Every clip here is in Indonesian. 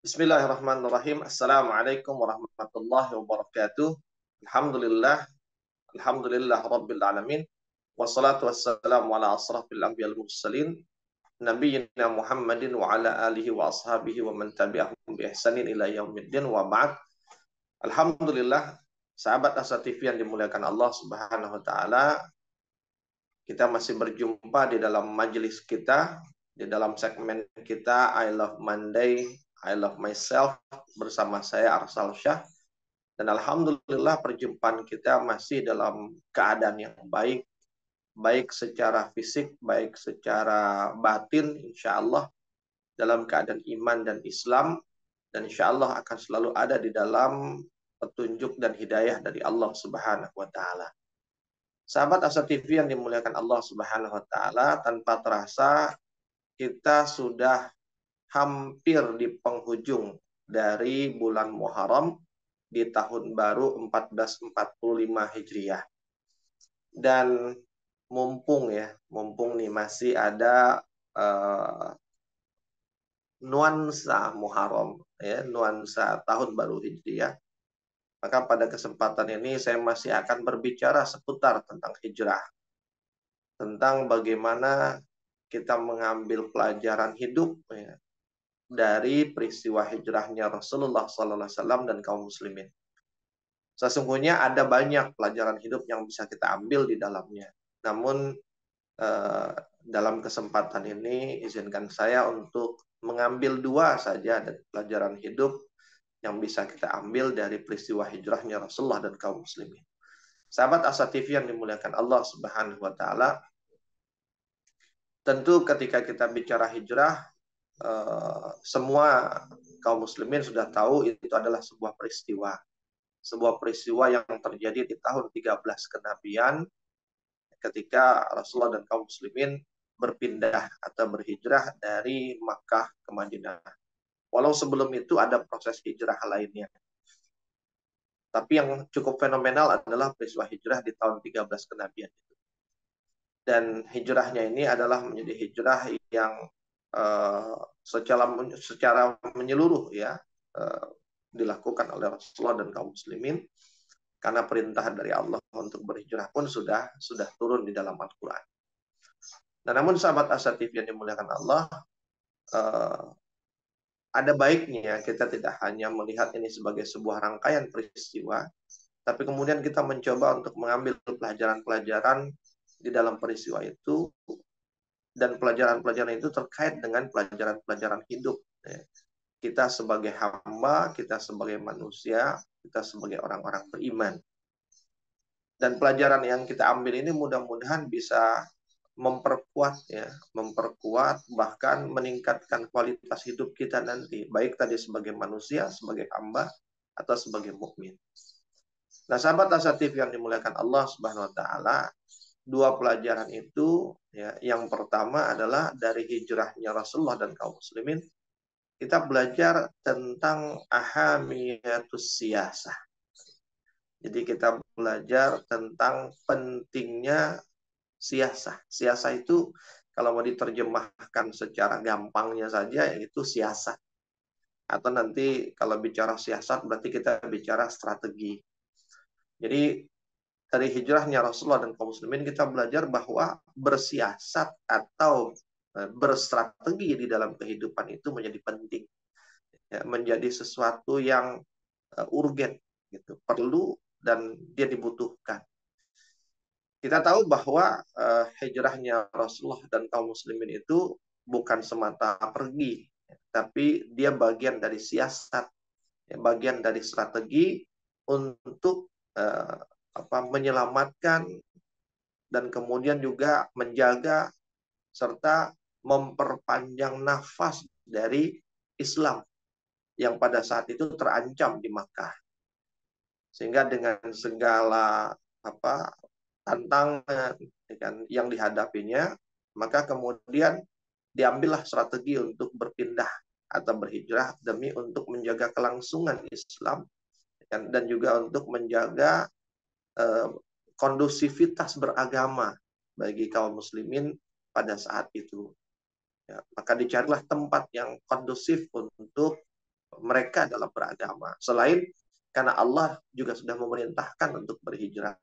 Bismillahirrahmanirrahim. Assalamualaikum warahmatullahi wabarakatuh. Alhamdulillah, alhamdulillah rabbil alamin. Wassalatu wassalamu ala asrafil anbiya'il mursalin nabiyyina Muhammadin wa ala alihi wa ashabihi wa man tabi'ahum bi ihsanin ila yaumiddin wa ba'd. Alhamdulillah, sahabat Asa TV yang dimuliakan Allah Subhanahu wa taala, kita masih berjumpa di dalam majelis kita, di dalam segmen kita I Love Monday, I Love Myself bersama saya Arsal Syah. Dan alhamdulillah perjumpaan kita masih dalam keadaan yang baik, baik secara fisik, baik secara batin, insya Allah dalam keadaan iman dan Islam, dan insya Allah akan selalu ada di dalam petunjuk dan hidayah dari Allah Subhanahu wa Ta'ala. Sahabat Asa TV yang dimuliakan Allah Subhanahu wa Ta'ala, tanpa terasa kita sudah hampir di penghujung dari bulan Muharram di tahun baru 1445 Hijriah. Dan mumpung nih masih ada nuansa Muharram, nuansa tahun baru Hijriah. Maka pada kesempatan ini saya masih akan berbicara seputar tentang hijrah. Tentang bagaimana kita mengambil pelajaran hidup dari peristiwa hijrahnya Rasulullah SAW dan kaum muslimin. Sesungguhnya ada banyak pelajaran hidup yang bisa kita ambil di dalamnya. Namun dalam kesempatan ini izinkan saya untuk mengambil dua saja dari pelajaran hidup yang bisa kita ambil dari peristiwa hijrahnya Rasulullah dan kaum muslimin. Sahabat Asa TV yang dimuliakan Allah Subhanahu wa Ta'ala, tentu ketika kita bicara hijrah, semua kaum muslimin sudah tahu itu adalah sebuah peristiwa. Sebuah peristiwa yang terjadi di tahun 13 kenabian ketika Rasulullah dan kaum muslimin berpindah atau berhijrah dari Makkah ke Madinah. Walau sebelum itu ada proses hijrah lainnya. Tapi yang cukup fenomenal adalah peristiwa hijrah di tahun 13 kenabian itu. Dan hijrahnya ini adalah menjadi hijrah yang secara menyeluruh dilakukan oleh Rasulullah dan kaum muslimin, karena perintah dari Allah untuk berhijrah pun sudah turun di dalam Al-Quran. Nah, namun sahabat Asa TV yang dimuliakan Allah, ada baiknya kita tidak hanya melihat ini sebagai sebuah rangkaian peristiwa, tapi kemudian kita mencoba untuk mengambil pelajaran-pelajaran di dalam peristiwa itu, dan pelajaran-pelajaran itu terkait dengan pelajaran-pelajaran hidup. Kita sebagai hamba, kita sebagai manusia, kita sebagai orang-orang beriman. Dan pelajaran yang kita ambil ini mudah-mudahan bisa memperkuat bahkan meningkatkan kualitas hidup kita nanti, baik tadi sebagai manusia, sebagai hamba, atau sebagai mukmin. Nah, sahabat Asa TV yang dimuliakan Allah Subhanahu wa Ta'ala, dua pelajaran itu yang pertama adalah dari hijrahnya Rasulullah dan kaum muslimin, kita belajar tentang ahamiyatus siyasah. Jadi kita belajar tentang pentingnya siasah. Siasah itu kalau mau diterjemahkan secara gampangnya saja, yaitu siasat. Atau nanti kalau bicara siasat berarti kita bicara strategi. Jadi dari hijrahnya Rasulullah dan kaum muslimin kita belajar bahwa bersiasat atau berstrategi di dalam kehidupan itu menjadi penting. Menjadi sesuatu yang urgen, gitu, perlu dan dia dibutuhkan. Kita tahu bahwa hijrahnya Rasulullah dan kaum muslimin itu bukan semata pergi, tapi dia bagian dari siasat, bagian dari strategi untuk menyelamatkan dan kemudian juga menjaga serta memperpanjang nafas dari Islam yang pada saat itu terancam di Makkah. Sehingga dengan segala tantangan yang dihadapinya, maka kemudian diambillah strategi untuk berpindah atau berhijrah demi untuk menjaga kelangsungan Islam dan juga untuk menjaga kondusivitas beragama bagi kaum muslimin pada saat itu. Maka dicarilah tempat yang kondusif untuk mereka dalam beragama. Selain karena Allah juga sudah memerintahkan untuk berhijrah.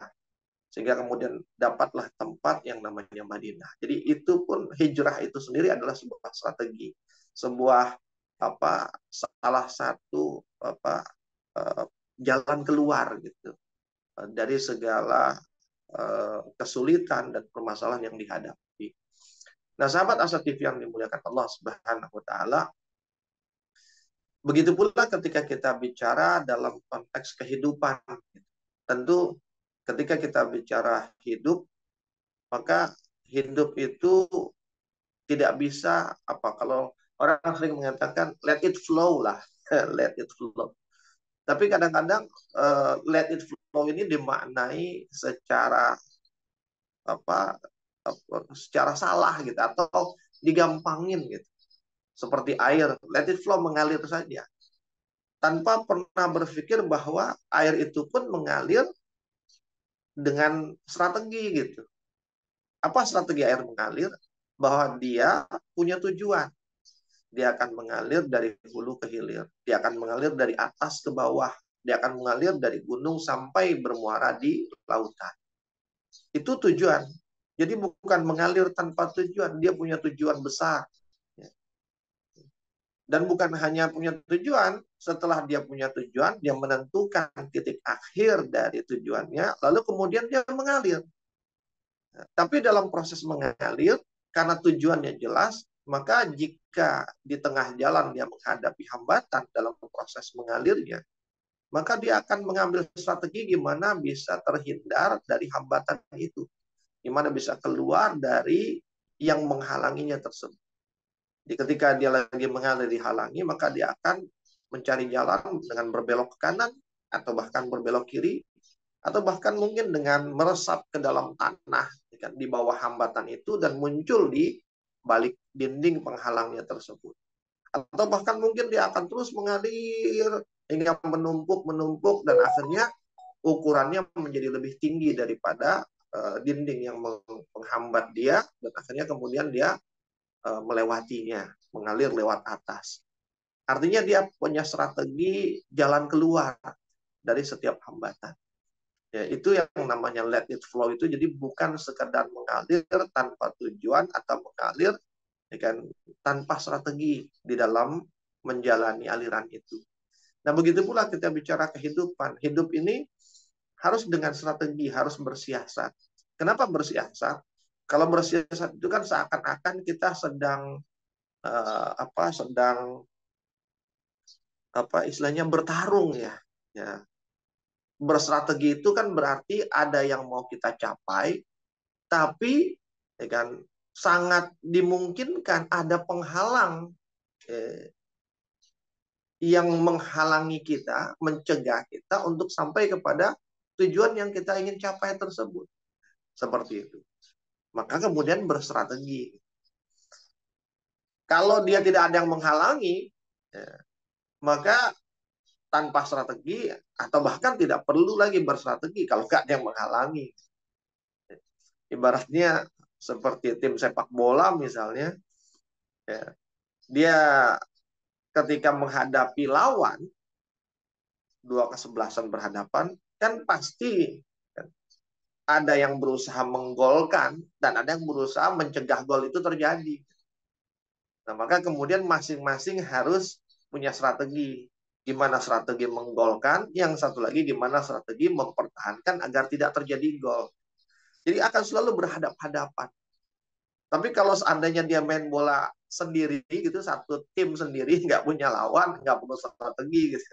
Sehingga kemudian dapatlah tempat yang namanya Madinah. Jadi itu pun hijrah itu sendiri adalah sebuah strategi, sebuah salah satu jalan keluar gitu dari segala kesulitan dan permasalahan yang dihadapi. Nah, sahabat Asa TV yang dimuliakan Allah Subhanahu wa taala, begitu pula ketika kita bicara dalam konteks kehidupan. Tentu ketika kita bicara hidup, maka hidup itu tidak bisa kalau orang sering mengatakan let it flow lah, let it flow. Tapi kadang-kadang let it flow ini dimaknai secara secara salah gitu atau digampangin gitu. Seperti air, let it flow, mengalir saja. Tanpa pernah berpikir bahwa air itu pun mengalir dengan strategi gitu. Apa strategi air mengalir? Bahwa dia punya tujuan. Dia akan mengalir dari hulu ke hilir. Dia akan mengalir dari atas ke bawah. Dia akan mengalir dari gunung sampai bermuara di lautan. Itu tujuan. Jadi bukan mengalir tanpa tujuan. Dia punya tujuan besar. Dan bukan hanya punya tujuan, setelah dia punya tujuan, dia menentukan titik akhir dari tujuannya, lalu kemudian dia mengalir. Tapi dalam proses mengalir, karena tujuannya jelas, maka jika di tengah jalan dia menghadapi hambatan dalam proses mengalirnya, maka dia akan mengambil strategi gimana bisa terhindar dari hambatan itu. Gimana bisa keluar dari yang menghalanginya tersebut. Jadi ketika dia lagi mengalir dihalangi, maka dia akan mencari jalan dengan berbelok ke kanan, atau bahkan berbelok kiri, atau bahkan mungkin dengan meresap ke dalam tanah di bawah hambatan itu dan muncul di balik dinding penghalangnya tersebut. Atau bahkan mungkin dia akan terus mengalir hingga menumpuk dan akhirnya ukurannya menjadi lebih tinggi daripada dinding yang menghambat dia, dan akhirnya kemudian dia melewatinya, mengalir lewat atas. Artinya dia punya strategi jalan keluar dari setiap hambatan. Ya, itu yang namanya let it flow itu. Jadi bukan sekedar mengalir tanpa tujuan atau mengalir tanpa strategi di dalam menjalani aliran itu. Nah, begitu pula kita bicara kehidupan. Hidup ini harus dengan strategi, harus bersiasat. Kenapa bersiasat? Kalau bersiasat itu kan seakan-akan kita sedang istilahnya bertarung ya. Berstrategi itu kan berarti ada yang mau kita capai, tapi sangat dimungkinkan ada penghalang yang menghalangi kita, mencegah kita untuk sampai kepada tujuan yang kita ingin capai tersebut. Seperti itu. Maka kemudian berstrategi. Kalau dia tidak ada yang menghalangi, maka tanpa strategi, atau bahkan tidak perlu lagi berstrategi kalau nggak ada yang menghalangi. Ibaratnya seperti tim sepak bola misalnya, dia ketika menghadapi lawan, dua kesebelasan berhadapan, kan pasti ada yang berusaha menggolkan dan ada yang berusaha mencegah gol itu terjadi. Nah, maka kemudian masing-masing harus punya strategi. Gimana strategi menggolkan, yang satu lagi gimana strategi mempertahankan agar tidak terjadi gol. Jadi akan selalu berhadap-hadapan. Tapi kalau seandainya dia main bola sendiri gitu, satu tim sendiri, nggak punya lawan, nggak perlu strategi gitu.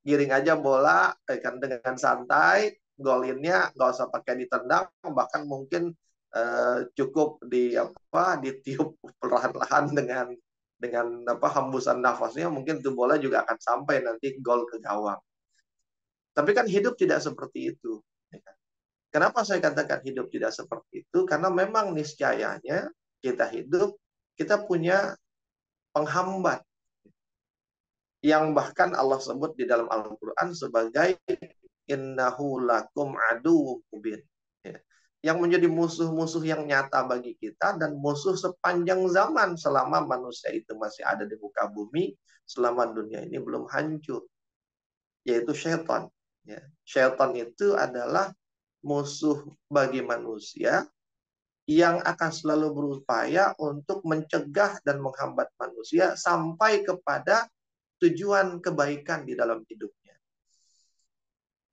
Giring aja bola kan dengan santai, golinnya nggak usah pakai ditendang, bahkan mungkin cukup ditiup perlahan-lahan dengan hembusan nafasnya, mungkin tuh bola juga akan sampai nanti gol ke gawang. Tapi kan hidup tidak seperti itu. Kenapa saya katakan hidup tidak seperti itu? Karena memang niscayanya kita hidup, kita punya penghambat yang bahkan Allah sebut di dalam Al-Quran sebagai innahu lakum aduwwum mubin. yang menjadi musuh-musuh yang nyata bagi kita dan musuh sepanjang zaman selama manusia itu masih ada di muka bumi, selama dunia ini belum hancur, yaitu syaitan. Ya. Syaitan itu adalah musuh bagi manusia yang akan selalu berupaya untuk mencegah dan menghambat manusia sampai kepada tujuan kebaikan di dalam hidupnya.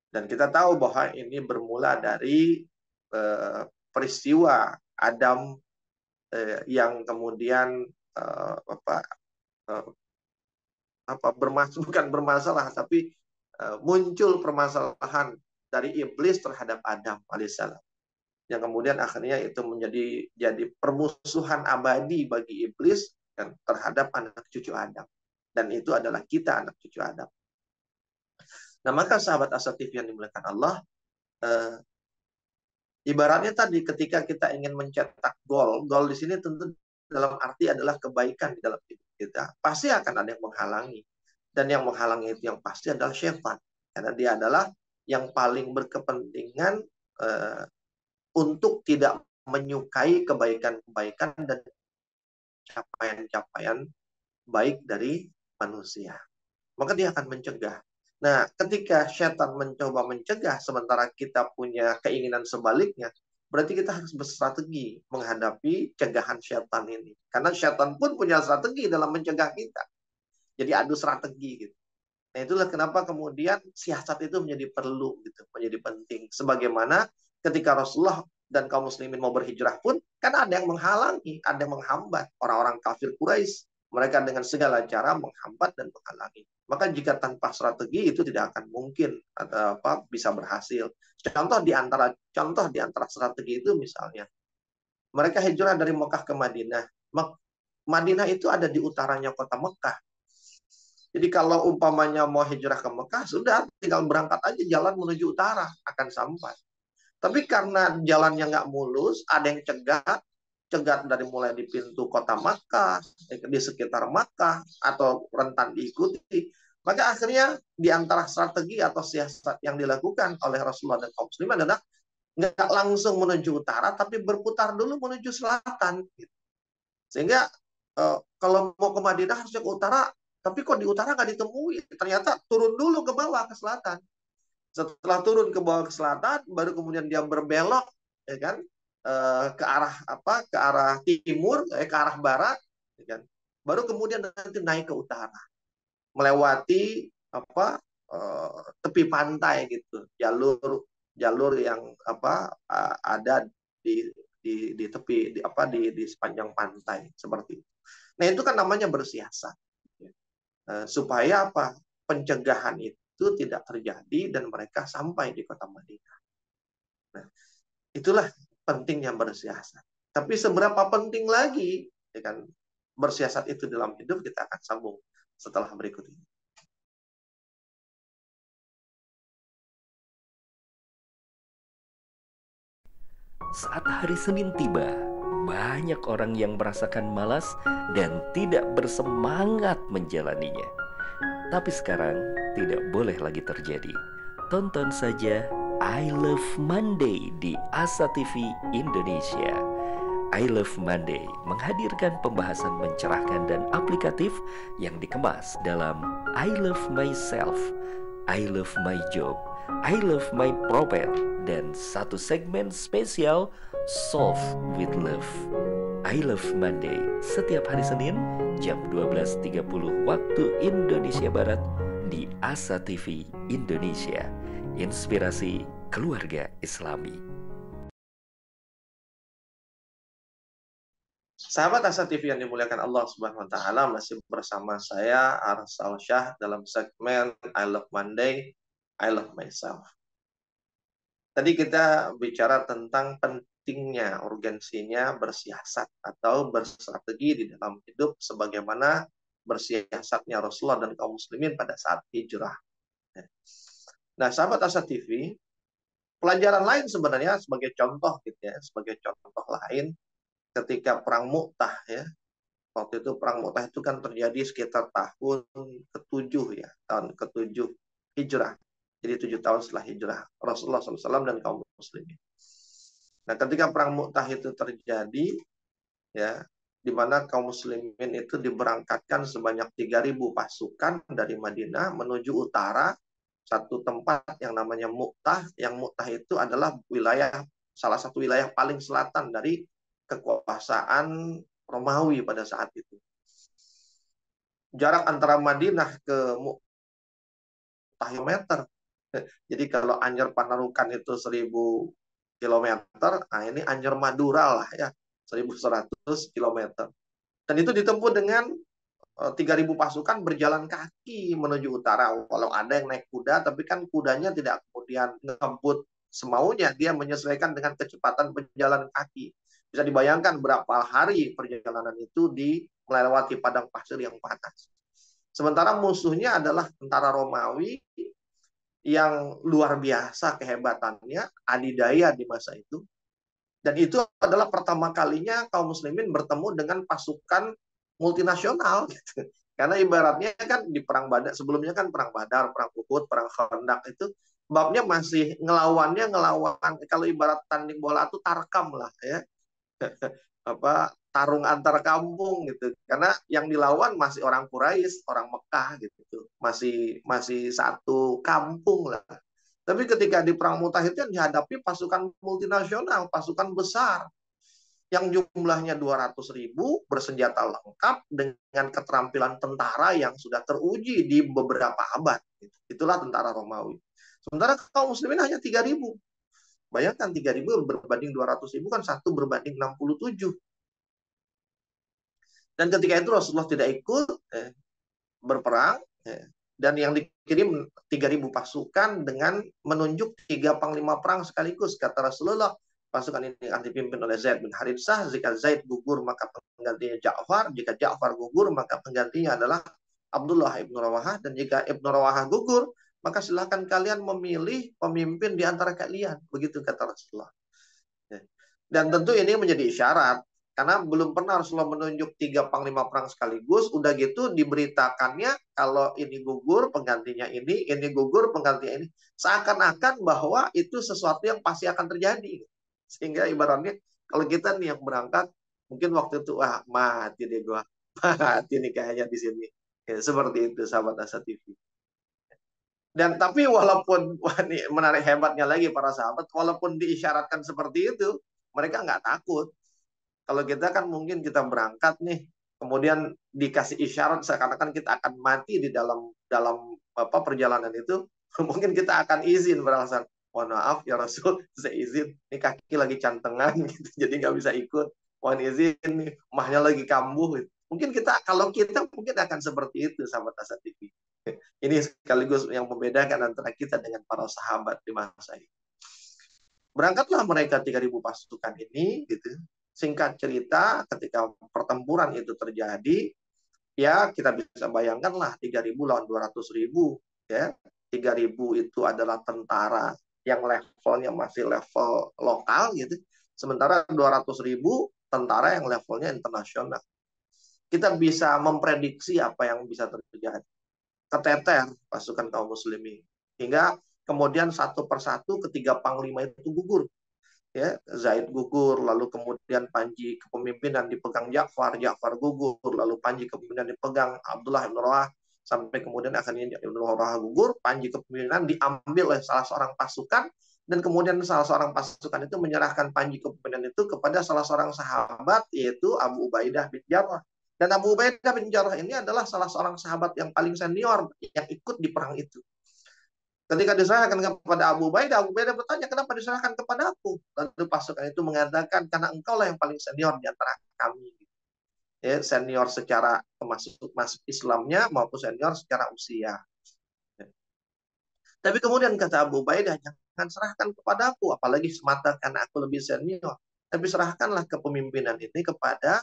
Dan kita tahu bahwa ini bermula dari peristiwa Adam yang kemudian eh, apa eh, bukan bermasalah, tapi muncul permasalahan dari iblis terhadap Adam alaihissalam, yang kemudian akhirnya itu jadi permusuhan abadi bagi iblis dan terhadap anak cucu Adam, dan itu adalah kita, anak cucu Adam. Nah, maka sahabat Asa TV yang dimuliakan Allah, eh, ibaratnya tadi ketika kita ingin mencetak gol di sini tentu dalam arti adalah kebaikan di dalam hidup kita. Pasti akan ada yang menghalangi. Dan yang menghalangi itu yang pasti adalah syaitan. Karena dia adalah yang paling berkepentingan untuk tidak menyukai kebaikan-kebaikan dan capaian-capaian baik dari manusia. Maka dia akan mencegah. Nah, ketika syaitan mencoba mencegah, sementara kita punya keinginan sebaliknya, berarti kita harus berstrategi menghadapi cegahan syaitan ini. Karena syaitan pun punya strategi dalam mencegah kita. Jadi adu strategi gitu. Nah, itulah kenapa kemudian siasat itu menjadi perlu gitu, menjadi penting. Sebagaimana ketika Rasulullah dan kaum muslimin mau berhijrah pun kan ada yang menghalangi, ada yang menghambat. Orang-orang kafir Quraisy, mereka dengan segala cara menghambat dan menghalangi. Maka jika tanpa strategi itu tidak akan mungkin bisa berhasil. Contoh di antara strategi itu misalnya mereka hijrah dari Mekah ke Madinah. Madinah itu ada di utaranya kota Mekah. Jadi kalau umpamanya mau hijrah ke Mekah, sudah tinggal berangkat aja jalan menuju utara, akan sampai. Tapi karena jalannya nggak mulus, ada yang cegat dari mulai di pintu kota Makkah, di sekitar Makkah, atau rentan diikuti. Maka akhirnya di antara strategi atau siasat yang dilakukan oleh Rasulullah dan kaum muslimin adalah nggak langsung menuju utara, tapi berputar dulu menuju selatan. Sehingga kalau mau ke Madinah harusnya ke utara, tapi kok di utara nggak ditemui. Ternyata turun dulu ke bawah ke selatan. Setelah turun ke bawah ke selatan, baru kemudian dia berbelok, ya kan, ke arah Ke arah timur, ke arah barat, ya kan. Baru kemudian nanti naik ke utara, melewati tepi pantai gitu, jalur yang ada di tepi di sepanjang pantai seperti itu. Nah, itu kan namanya bersiasat. Supaya pencegahan itu tidak terjadi dan mereka sampai di kota Madinah. Nah, itulah pentingnya bersiasat. Tapi seberapa penting lagi ya kan bersiasat itu dalam hidup, kita akan sambung setelah berikut ini. Saat hari Senin tiba, banyak orang yang merasakan malas dan tidak bersemangat menjalaninya. Tapi sekarang tidak boleh lagi terjadi. Tonton saja I Love Monday di Asa TV Indonesia. I Love Monday menghadirkan pembahasan mencerahkan dan aplikatif yang dikemas dalam I Love Myself, I Love My Job, I Love My Prophet, dan satu segmen spesial Solve with Love. I Love Monday setiap hari Senin jam 12.30 waktu Indonesia Barat di Asa TV Indonesia. Inspirasi keluarga Islami. Sahabat Asa TV yang dimuliakan Allah Subhanahu wa taala, masih bersama saya Arsal Syah dalam segmen I Love Monday, I Love Myself. Tadi kita bicara tentang pentingnya, urgensinya bersiasat atau berstrategi di dalam hidup sebagaimana bersiasatnya Rasulullah dan kaum muslimin pada saat hijrah. Nah, sahabat Asa TV, pelajaran lain sebenarnya sebagai contoh gitu ya, sebagai contoh lain ketika perang Mu'tah ya. Waktu itu perang Mu'tah itu kan terjadi sekitar tahun ke-7 ya, tahun ke-7 Hijrah. Jadi 7 tahun setelah hijrah Rasulullah SAW dan kaum muslimin. Nah, ketika perang Mu'tah itu terjadi, ya, di mana kaum muslimin itu diberangkatkan sebanyak 3.000 pasukan dari Madinah menuju utara, satu tempat yang namanya Mu'tah, yang Mu'tah itu adalah wilayah, salah satu wilayah paling selatan dari kekuasaan Romawi pada saat itu. Jarak antara Madinah ke Mu'tah kilometer. Jadi kalau Anyer Panarukan itu 1.000 kilometer, nah ini Anyer Madura lah ya, 1.100 kilometer. Dan itu ditempuh dengan 3.000 pasukan berjalan kaki menuju utara. Walau ada yang naik kuda, tapi kan kudanya tidak kemudian ngebut semaunya. Dia menyesuaikan dengan kecepatan berjalan kaki. Bisa dibayangkan berapa hari perjalanan itu di melewati padang pasir yang panas. Sementara musuhnya adalah tentara Romawi yang luar biasa kehebatannya, adidaya di masa itu. Dan itu adalah pertama kalinya kaum muslimin bertemu dengan pasukan multinasional gitu. Karena ibaratnya kan di perang Badar, sebelumnya kan perang Badar, perang Uhud, perang Khandaq itu babnya masih ngelawan kalau ibarat tanding bola itu tarkam lah ya. Apa tarung antar kampung gitu. Karena yang dilawan masih orang Quraisy, orang Mekah gitu. Masih satu kampung lah. Tapi ketika di perang Mu'tah itu yang dihadapi pasukan multinasional, pasukan besar yang jumlahnya 200.000 bersenjata lengkap dengan keterampilan tentara yang sudah teruji di beberapa abad. Itulah tentara Romawi. Sementara kaum muslimin hanya 3.000. Bayangkan 3.000 berbanding 200.000 kan 1 berbanding 67. Dan ketika itu Rasulullah tidak ikut berperang, dan yang dikirim 3.000 pasukan dengan menunjuk 3 panglima perang sekaligus. Kata Rasulullah, pasukan ini akan dipimpin oleh Zaid bin Harithah. Jika Zaid gugur, maka penggantinya Ja'far. Jika Ja'far gugur, maka penggantinya adalah Abdullah ibn Rawahah. Dan jika Ibn Rawahah gugur, maka silahkan kalian memilih pemimpin di antara kalian. Begitu kata Rasulullah. Dan tentu ini menjadi isyarat. Karena belum pernah Rasulullah menunjuk 3 panglima perang sekaligus. Udah gitu diberitakannya kalau ini gugur penggantinya ini gugur penggantinya ini. Seakan-akan bahwa itu sesuatu yang pasti akan terjadi. Sehingga ibaratnya kalau kita nih yang berangkat, mungkin waktu itu, wah mati deh gua. Mati nih kayaknya di sini. Ya, seperti itu sahabat Asa TV. Dan tapi walaupun, wah ini menarik hebatnya lagi para sahabat, walaupun diisyaratkan seperti itu, mereka nggak takut. Kalau kita kan mungkin kita berangkat nih, kemudian dikasih isyarat seakan-akan kita akan mati di dalam dalam perjalanan itu, mungkin kita akan izin beralasan, mohon maaf ya Rasul, saya izin, ini kaki lagi cantengan gitu, jadi nggak bisa ikut. Mohon izin nih, mahnya lagi kambuh. Gitu. Mungkin kalau kita mungkin akan seperti itu, sahabat Asa TV. Ini sekaligus yang membedakan antara kita dengan para sahabat di masa ini. Berangkatlah mereka 3.000 pasukan ini, gitu. Singkat cerita, ketika pertempuran itu terjadi, ya kita bisa bayangkanlah 3.000 lawan 200.000, ya. 3.000 itu adalah tentara yang levelnya masih level lokal, gitu. Sementara 200.000 tentara yang levelnya internasional. Kita bisa memprediksi apa yang bisa terjadi. Keteter pasukan kaum muslimin. Hingga kemudian satu persatu ketiga panglima itu gugur. Ya, Zaid gugur, lalu kemudian Panji kepemimpinan dipegang Ja'far, Ja'far gugur, lalu Panji kepemimpinan dipegang Abdullah bin Rawah, sampai kemudian akhirnya Ibn Rawah gugur, Panji kepemimpinan diambil oleh salah seorang pasukan, dan kemudian salah seorang pasukan itu menyerahkan Panji kepemimpinan itu kepada salah seorang sahabat, yaitu Abu Ubaidah bin Jarrah. Dan Abu Ubaidah bin Jarrah ini adalah salah seorang sahabat yang paling senior yang ikut di perang itu. Ketika diserahkan kepada Abu Ubaidah bertanya, kenapa diserahkan kepada aku? Lalu pasukan itu mengatakan, karena engkau lah yang paling senior di antara kami. Ya, senior secara masuk Islamnya maupun senior secara usia. Tapi kemudian kata Abu Ubaidah, jangan serahkan kepada aku, apalagi semata karena aku lebih senior. Tapi serahkanlah kepemimpinan ini kepada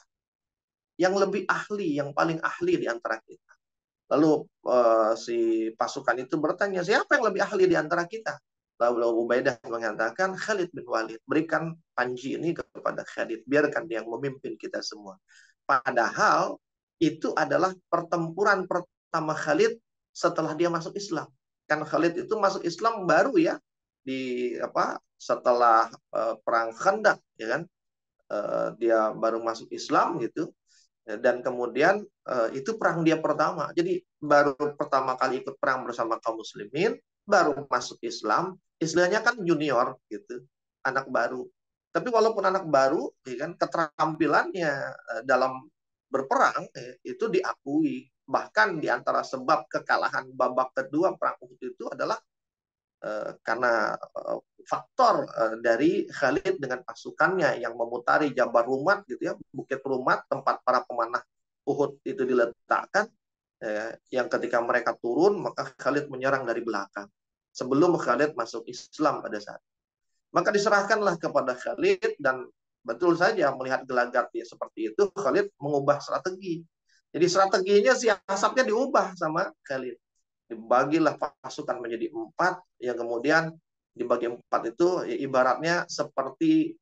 yang lebih ahli, yang paling ahli di antara kita. Lalu si pasukan itu bertanya, siapa yang lebih ahli di antara kita? Lalu Ubaidah mengatakan, Khalid bin Walid. Berikan Panji ini kepada Khalid. Biarkan dia yang memimpin kita semua. Padahal itu adalah pertempuran pertama Khalid setelah dia masuk Islam. Kan Khalid itu masuk Islam baru ya. di setelah perang Khandaq, ya kan, dia baru masuk Islam gitu, dan kemudian itu perang dia pertama, jadi baru pertama kali ikut perang bersama kaum muslimin, baru masuk Islam, istilahnya kan junior gitu, anak baru. Tapi walaupun anak baru, ya kan, keterampilannya dalam berperang itu diakui. Bahkan di antara sebab kekalahan babak kedua perang Uhud itu adalah karena faktor dari Khalid dengan pasukannya yang memutari Jabar Rumat gitu ya, Bukit Rumat tempat para pemanah Uhud itu diletakkan, yang ketika mereka turun maka Khalid menyerang dari belakang sebelum Khalid masuk Islam pada saat. Maka diserahkanlah kepada Khalid, dan betul saja melihat gelagat ya seperti itu, Khalid mengubah strategi. Jadi strateginya, siasatnya diubah sama Khalid. Dibagilah pasukan menjadi 4, yang kemudian dibagi 4 itu ya, ibaratnya seperti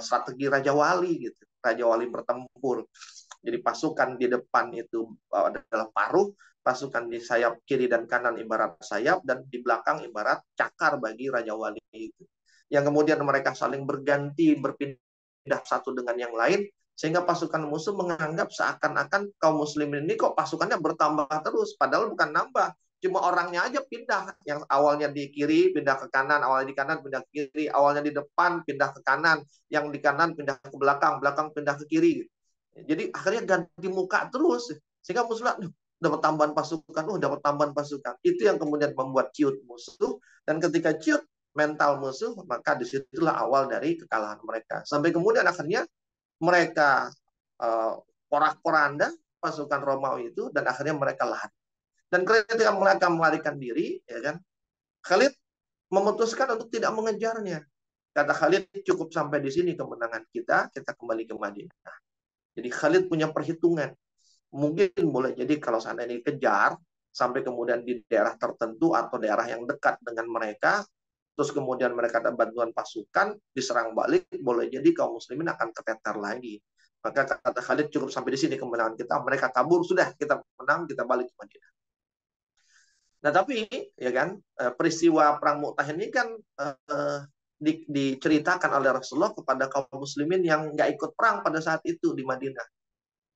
strategi Raja Wali gitu. Raja Wali bertempur. Jadi pasukan di depan itu adalah paruh, pasukan di sayap kiri dan kanan ibarat sayap, dan di belakang ibarat cakar bagi Raja Wali itu. Yang kemudian mereka saling berganti, berpindah satu dengan yang lain, sehingga pasukan musuh menganggap seakan-akan kaum muslimin ini kok pasukannya bertambah terus, padahal bukan nambah, cuma orangnya aja pindah. Yang awalnya di kiri pindah ke kanan, awalnya di kanan pindah ke kiri, awalnya di depan pindah ke kanan, yang di kanan pindah ke belakang, belakang pindah ke kiri. Jadi akhirnya ganti muka terus, sehingga musuh dapat tambahan pasukan, dapat tambahan pasukan. Itu yang kemudian membuat ciut musuh, dan ketika ciut mental musuh, maka disitulah awal dari kekalahan mereka. Sampai kemudian akhirnya mereka porak-poranda pasukan Romawi itu, dan akhirnya mereka lari. Dan ketika mereka melarikan diri, ya kan, Khalid memutuskan untuk tidak mengejarnya. Kata Khalid, cukup sampai di sini kemenangan kita kembali ke Madinah. Jadi Khalid punya perhitungan. Mungkin boleh jadi kalau seandainya dikejar sampai kemudian di daerah tertentu atau daerah yang dekat dengan mereka, terus kemudian mereka ada bantuan pasukan, diserang balik, boleh jadi kaum muslimin akan keteter lagi. Maka kata Khalid, cukup sampai di sini kemenangan kita, mereka kabur, sudah kita menang, kita balik ke Madinah. Nah tapi ya kan, peristiwa perang Mu'tah ini kan diceritakan oleh Rasulullah kepada kaum muslimin yang nggak ikut perang pada saat itu di Madinah.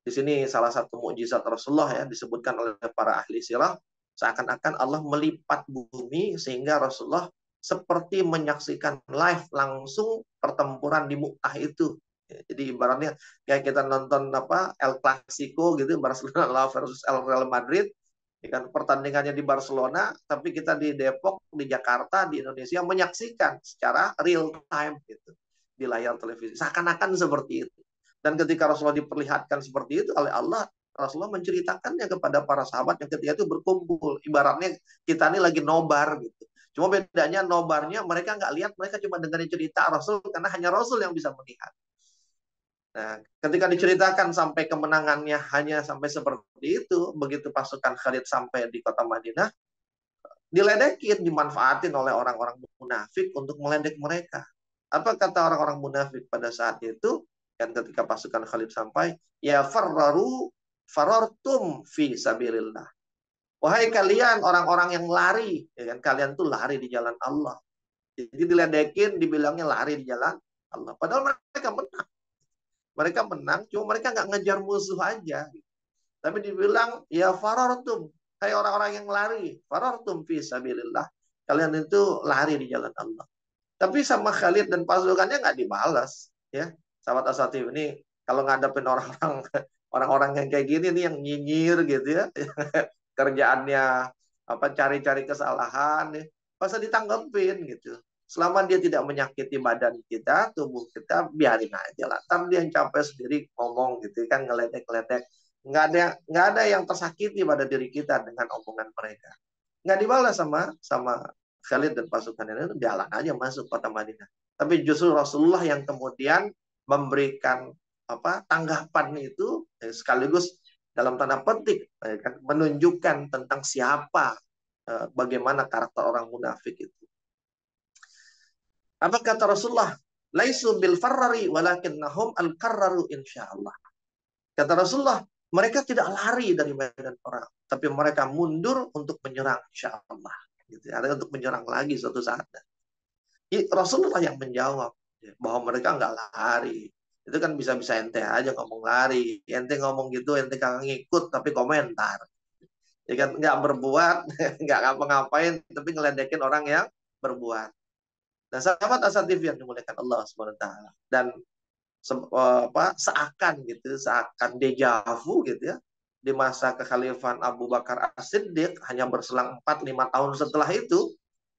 Di sini salah satu mukjizat Rasulullah ya, disebutkan oleh para ahli sirah, seakan-akan Allah melipat bumi sehingga Rasulullah seperti menyaksikan live langsung pertempuran di Mu'tah itu. Jadi ibaratnya kayak kita nonton El Clasico gitu, Barcelona versus Real Madrid, ya kan, pertandingannya di Barcelona, tapi kita di Depok, di Jakarta, di Indonesia menyaksikan secara real time gitu di layar televisi. Seakan-akan seperti itu. Dan ketika Rasulullah diperlihatkan seperti itu oleh Allah, Rasulullah menceritakannya kepada para sahabat yang ketika itu berkumpul. Ibaratnya kita ini lagi nobar gitu. Cuma bedanya nobarnya mereka nggak lihat, mereka cuma dengerin cerita Rasul, karena hanya Rasul yang bisa melihat. Nah, ketika diceritakan sampai kemenangannya hanya sampai seperti itu, begitu pasukan Khalid sampai di kota Madinah, diledekin, dimanfaatin oleh orang-orang munafik untuk meledek mereka. Apa kata orang-orang munafik pada saat itu? Dan ketika pasukan Khalid sampai, ya farartum fi sabilillah. Wahai kalian orang-orang yang lari, ya kan, kalian tuh lari di jalan Allah. Jadi diledekin, dibilangnya lari di jalan Allah. Padahal mereka menang. Mereka menang, cuma mereka nggak ngejar musuh aja. Tapi dibilang, ya farartum, kayak orang-orang yang lari. Farartum fi sabilillah. Kalian itu lari di jalan Allah. Tapi sama Khalid dan pasukannya nggak dibalas. Ya, sahabat Asatif ini kalau ngadepin orang-orang yang kayak gini nih, yang nyinyir gitu ya, kerjaannya cari-cari kesalahan, ya, masa ditanggepin gitu. Selama dia tidak menyakiti badan kita, tubuh kita, biarin aja lah. Ntar dia yang capek sendiri ngomong gitu kan, ngeledek-ledek. Nggak ada yang tersakiti pada diri kita dengan omongan mereka. Nggak dibalas sama Khalid dan pasukannya, itu jalan aja masuk kota Madinah. Tapi justru Rasulullah yang kemudian memberikan tanggapan itu, sekaligus dalam tanda petik menunjukkan tentang siapa, bagaimana karakter orang munafik itu. Apa kata Rasulullah? Laisu bil farrari walakinnahum al-qarraru insyaallah. Kata Rasulullah, mereka tidak lari dari medan perang, tapi mereka mundur untuk menyerang insyaallah. gitu. Ada untuk menyerang lagi suatu saat. Rasulullah yang menjawab bahwa mereka nggak lari. Itu kan bisa-bisa ente aja ngomong lari. Ente ngomong gitu, ente kagak ngikut tapi komentar. Ya kan nggak berbuat, nggak ngapa-ngapain, tapi ngeledekin orang yang berbuat. Nah, sahabat Asa TV yang dimuliakan Allah SWT. Dan seakan gitu, seakan dejavu gitu ya. Di masa kekhalifahan Abu Bakar As-Siddiq, hanya berselang 4-5 tahun setelah itu,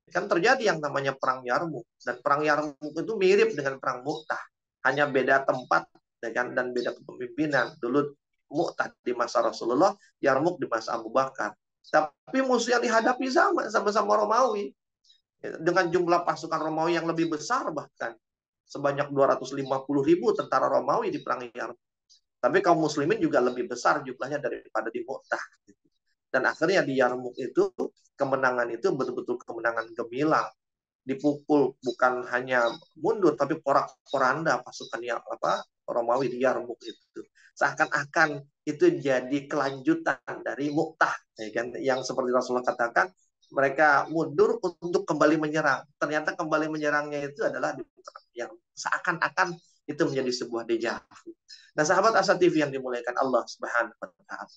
kan terjadi yang namanya perang Yarmuk. Dan perang Yarmuk itu mirip dengan perang Mu'tah, hanya beda tempat ya kan, dan beda kepemimpinan. Dulu Mu'tah di masa Rasulullah, Yarmuk di masa Abu Bakar. Tapi musuh yang dihadapi sama-sama Romawi, dengan jumlah pasukan Romawi yang lebih besar, bahkan sebanyak 250.000 tentara Romawi di perang Yarmuk. Tapi kaum muslimin juga lebih besar jumlahnya daripada di Mu'tah. Dan akhirnya di Yarmuk itu, kemenangan itu betul-betul kemenangan gemilang. Dipukul, bukan hanya mundur, tapi porak-poranda pasukan yang Romawi di Yarmuk itu. Seakan-akan itu jadi kelanjutan dari Mu'tah, ya kan? Yang seperti Rasulullah katakan, mereka mundur untuk kembali menyerang. Ternyata kembali menyerangnya itu adalah yang seakan-akan itu menjadi sebuah dejavu. Nah, sahabat Asa TV yang dimuliakan Allah Subhanahu wa taala.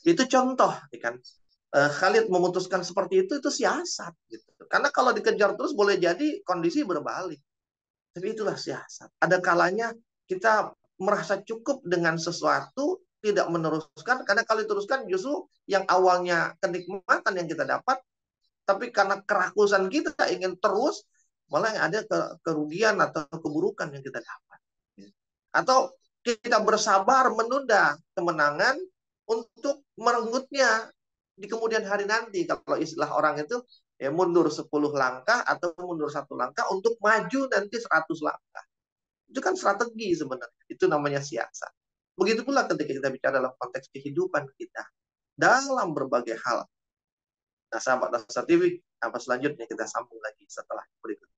Itu contoh, ya kan? Khalid memutuskan seperti itu siasat gitu. Karena kalau dikejar terus boleh jadi kondisi berbalik. Tapi itulah siasat. Ada kalanya kita merasa cukup dengan sesuatu, tidak meneruskan, karena kalau diteruskan justru yang awalnya kenikmatan yang kita dapat, tapi karena kerakusan kita ingin terus, malah ada kerugian atau keburukan yang kita dapat. Atau kita bersabar menunda kemenangan untuk merenggutnya di kemudian hari nanti. Kalau istilah orang itu ya mundur 10 langkah atau mundur 1 langkah untuk maju nanti 100 langkah. Itu kan strategi sebenarnya. Itu namanya siasat. Begitu pula ketika kita bicara dalam konteks kehidupan kita. Dalam berbagai hal. Nah, sahabat Dasar TV, apa selanjutnya kita sambung lagi setelah berikut.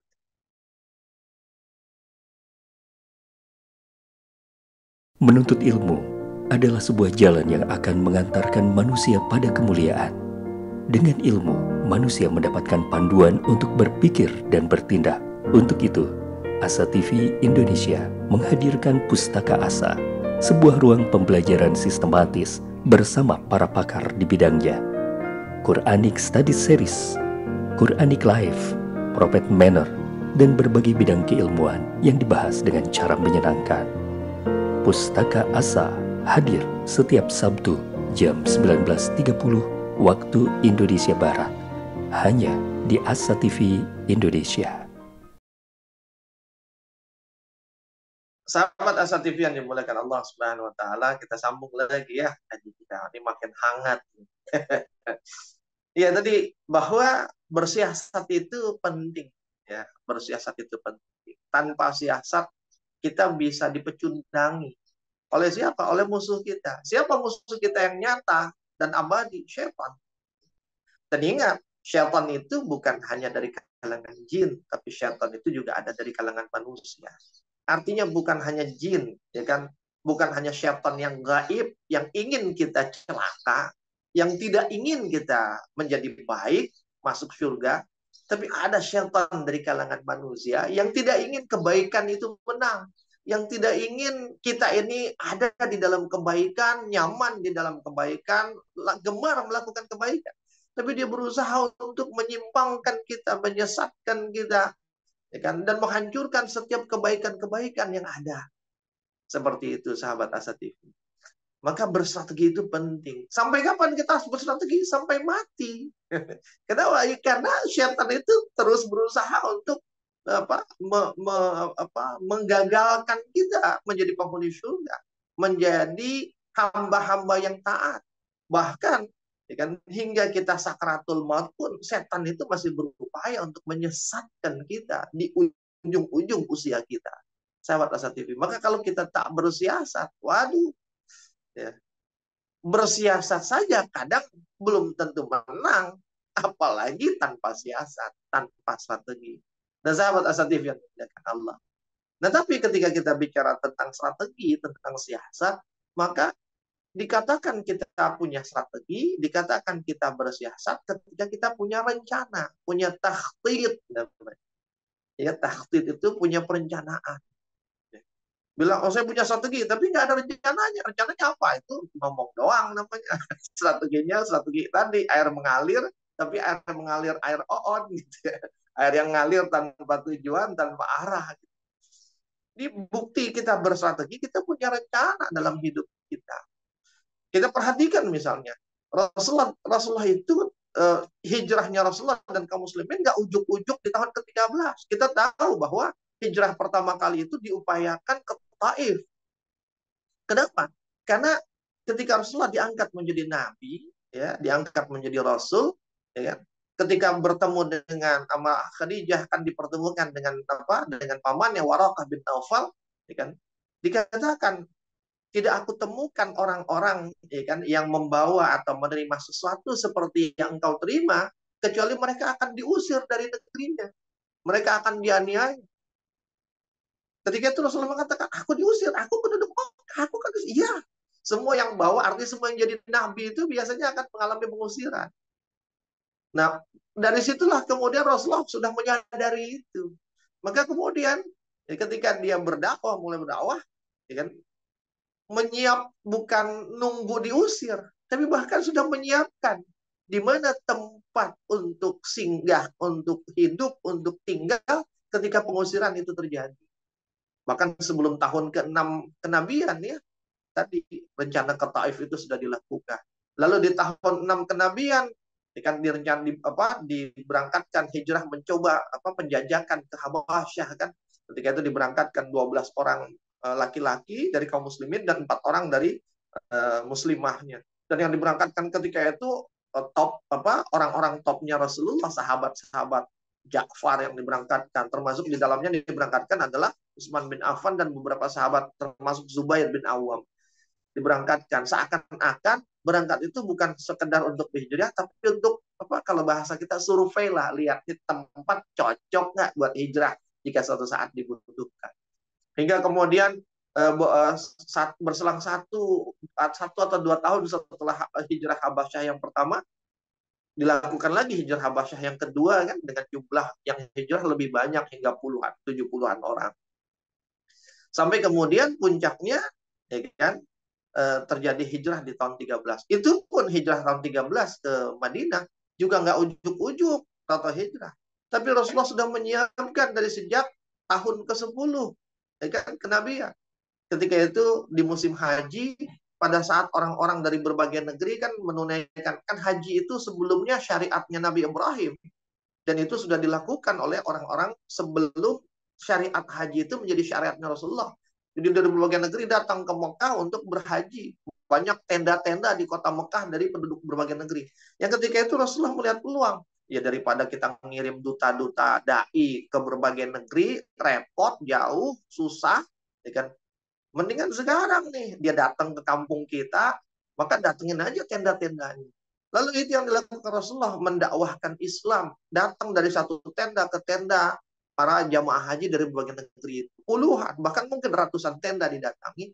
Menuntut ilmu adalah sebuah jalan yang akan mengantarkan manusia pada kemuliaan. Dengan ilmu, manusia mendapatkan panduan untuk berpikir dan bertindak. Untuk itu, Asa TV Indonesia menghadirkan Pustaka Asa, sebuah ruang pembelajaran sistematis bersama para pakar di bidangnya. Quranic Study Series, Quranic Life, Prophet Manner, dan berbagai bidang keilmuan yang dibahas dengan cara menyenangkan. Pustaka Asa hadir setiap Sabtu jam 19.30 waktu Indonesia Barat, hanya di Asa TV Indonesia. Sahabat Asa TV yang dimuliakan Allah Subhanahu wa taala, kita sambung lagi ya. Kita ini makin hangat. Ya, tadi bahwa bersiasat itu penting ya, bersiasat itu penting. Tanpa siasat kita bisa dipecundangi. Oleh siapa? Oleh musuh kita. Siapa musuh kita yang nyata dan abadi? Syaitan. Dan ingat, syaitan itu bukan hanya dari kalangan jin, tapi syaitan itu juga ada dari kalangan manusia. Artinya bukan hanya jin, ya kan? Bukan hanya syaitan yang gaib, yang ingin kita celaka, yang tidak ingin kita menjadi baik, masuk surga, tapi ada syaitan dari kalangan manusia yang tidak ingin kebaikan itu menang, yang tidak ingin kita ini ada di dalam kebaikan, nyaman di dalam kebaikan, gemar melakukan kebaikan. Tapi dia berusaha untuk menyimpangkan kita, menyesatkan kita, ya kan? Dan menghancurkan setiap kebaikan-kebaikan yang ada. Seperti itu, sahabat Asa TV. Maka berstrategi itu penting. Sampai kapan kita harus berstrategi? Sampai mati. Kenapa? Karena syaitan itu terus berusaha untuk menggagalkan kita menjadi penghuni surga, menjadi hamba-hamba yang taat. Bahkan ya kan, hingga kita sakratul maut pun setan itu masih berupaya untuk menyesatkan kita di ujung-ujung usia kita. Sahabat Asa TV. Maka kalau kita tak bersiasat, waduh, ya, bersiasat saja kadang belum tentu menang, apalagi tanpa siasat, tanpa strategi. Dan sahabat Asa TV yang dimuliakan Allah. Nah, tapi ketika kita bicara tentang strategi, tentang siasat, maka dikatakan kita punya strategi, dikatakan kita bersiasat ketika kita punya rencana, punya takhtit namanya. Ya, takhtit itu punya perencanaan. Bilang, oh saya punya strategi, tapi nggak ada rencananya. Rencananya apa? Itu ngomong doang namanya. Strateginya, strategi tadi, air mengalir, tapi air mengalir air oon gitu ya. Air yang ngalir tanpa tujuan, tanpa arah. Di bukti kita berstrategi, kita punya rencana dalam hidup kita. Kita perhatikan misalnya, Rasulullah itu hijrahnya Rasulullah dan kaum muslimin nggak ujuk-ujuk di tahun ke-13. Kita tahu bahwa hijrah pertama kali itu diupayakan ke Taif. Kenapa? Karena ketika Rasulullah diangkat menjadi nabi, ya, diangkat menjadi rasul, ya kan? Ketika bertemu dengan Khadijah kan dipertemukan dengan apa? Dengan pamannya Waraqah bin Naufal, ya kan? Dikatakan tidak aku temukan orang-orang, ya kan, yang membawa atau menerima sesuatu seperti yang engkau terima, kecuali mereka akan diusir dari negerinya. Mereka akan dianiaya. Ketika itu Rasulullah mengatakan, aku diusir, aku penduduk Mekah, aku kan iya. Semua yang bawa, artinya semua yang jadi nabi itu biasanya akan mengalami pengusiran. Nah, dari situlah kemudian Rasulullah sudah menyadari itu. Maka kemudian ya, ketika dia berdakwah, mulai berdakwah, ya kan, bukan nunggu diusir, tapi bahkan sudah menyiapkan di mana tempat untuk singgah, untuk hidup, untuk tinggal ketika pengusiran itu terjadi. Bahkan sebelum tahun ke-6 kenabian ya, tadi rencana ke Taif itu sudah dilakukan. Lalu di tahun 6 kenabian kan diberangkatkan hijrah mencoba penjajakan ke Habasyah kan. Ketika itu diberangkatkan 12 orang laki-laki dari kaum muslimin dan 4 orang dari muslimahnya. Dan yang diberangkatkan ketika itu orang-orang topnya Rasulullah, sahabat-sahabat Ja'far yang diberangkatkan, termasuk di dalamnya diberangkatkan adalah Utsman bin Affan dan beberapa sahabat termasuk Zubair bin Awam diberangkatkan. Seakan-akan berangkat itu bukan sekedar untuk hijrah, tapi untuk kalau bahasa kita survei lah, lihat di tempat cocok nggak buat hijrah jika suatu saat dibutuhkan. Hingga kemudian berselang satu atau 2 tahun setelah hijrah Habasyah yang pertama, dilakukan lagi hijrah Habasyah yang kedua kan, dengan jumlah yang hijrah lebih banyak hingga 70-an orang. Sampai kemudian puncaknya ya kan, terjadi hijrah di tahun 13. Itu pun hijrah tahun 13 ke Madinah juga nggak ujuk-ujuk atau hijrah. Tapi Rasulullah sudah menyiapkan dari sejak tahun ke-10 ya kan, kenabian. Ketika itu di musim haji, pada saat orang-orang dari berbagai negeri kan menunaikan, kan haji itu sebelumnya syariatnya Nabi Ibrahim, dan itu sudah dilakukan oleh orang-orang sebelum syariat haji itu menjadi syariatnya Rasulullah. Jadi dari berbagai negeri datang ke Mekah untuk berhaji. Banyak tenda-tenda di kota Mekah dari penduduk berbagai negeri. Yang ketika itu Rasulullah melihat peluang. Ya daripada kita mengirim duta-duta da'i ke berbagai negeri, repot, jauh, susah, ya kan? Mendingan sekarang nih, dia datang ke kampung kita, maka datengin aja tenda-tendanya. Lalu itu yang dilakukan Rasulullah, mendakwahkan Islam. Datang dari satu tenda ke tenda, para jamaah haji dari berbagai negeri. Puluhan, bahkan mungkin ratusan tenda didatangi,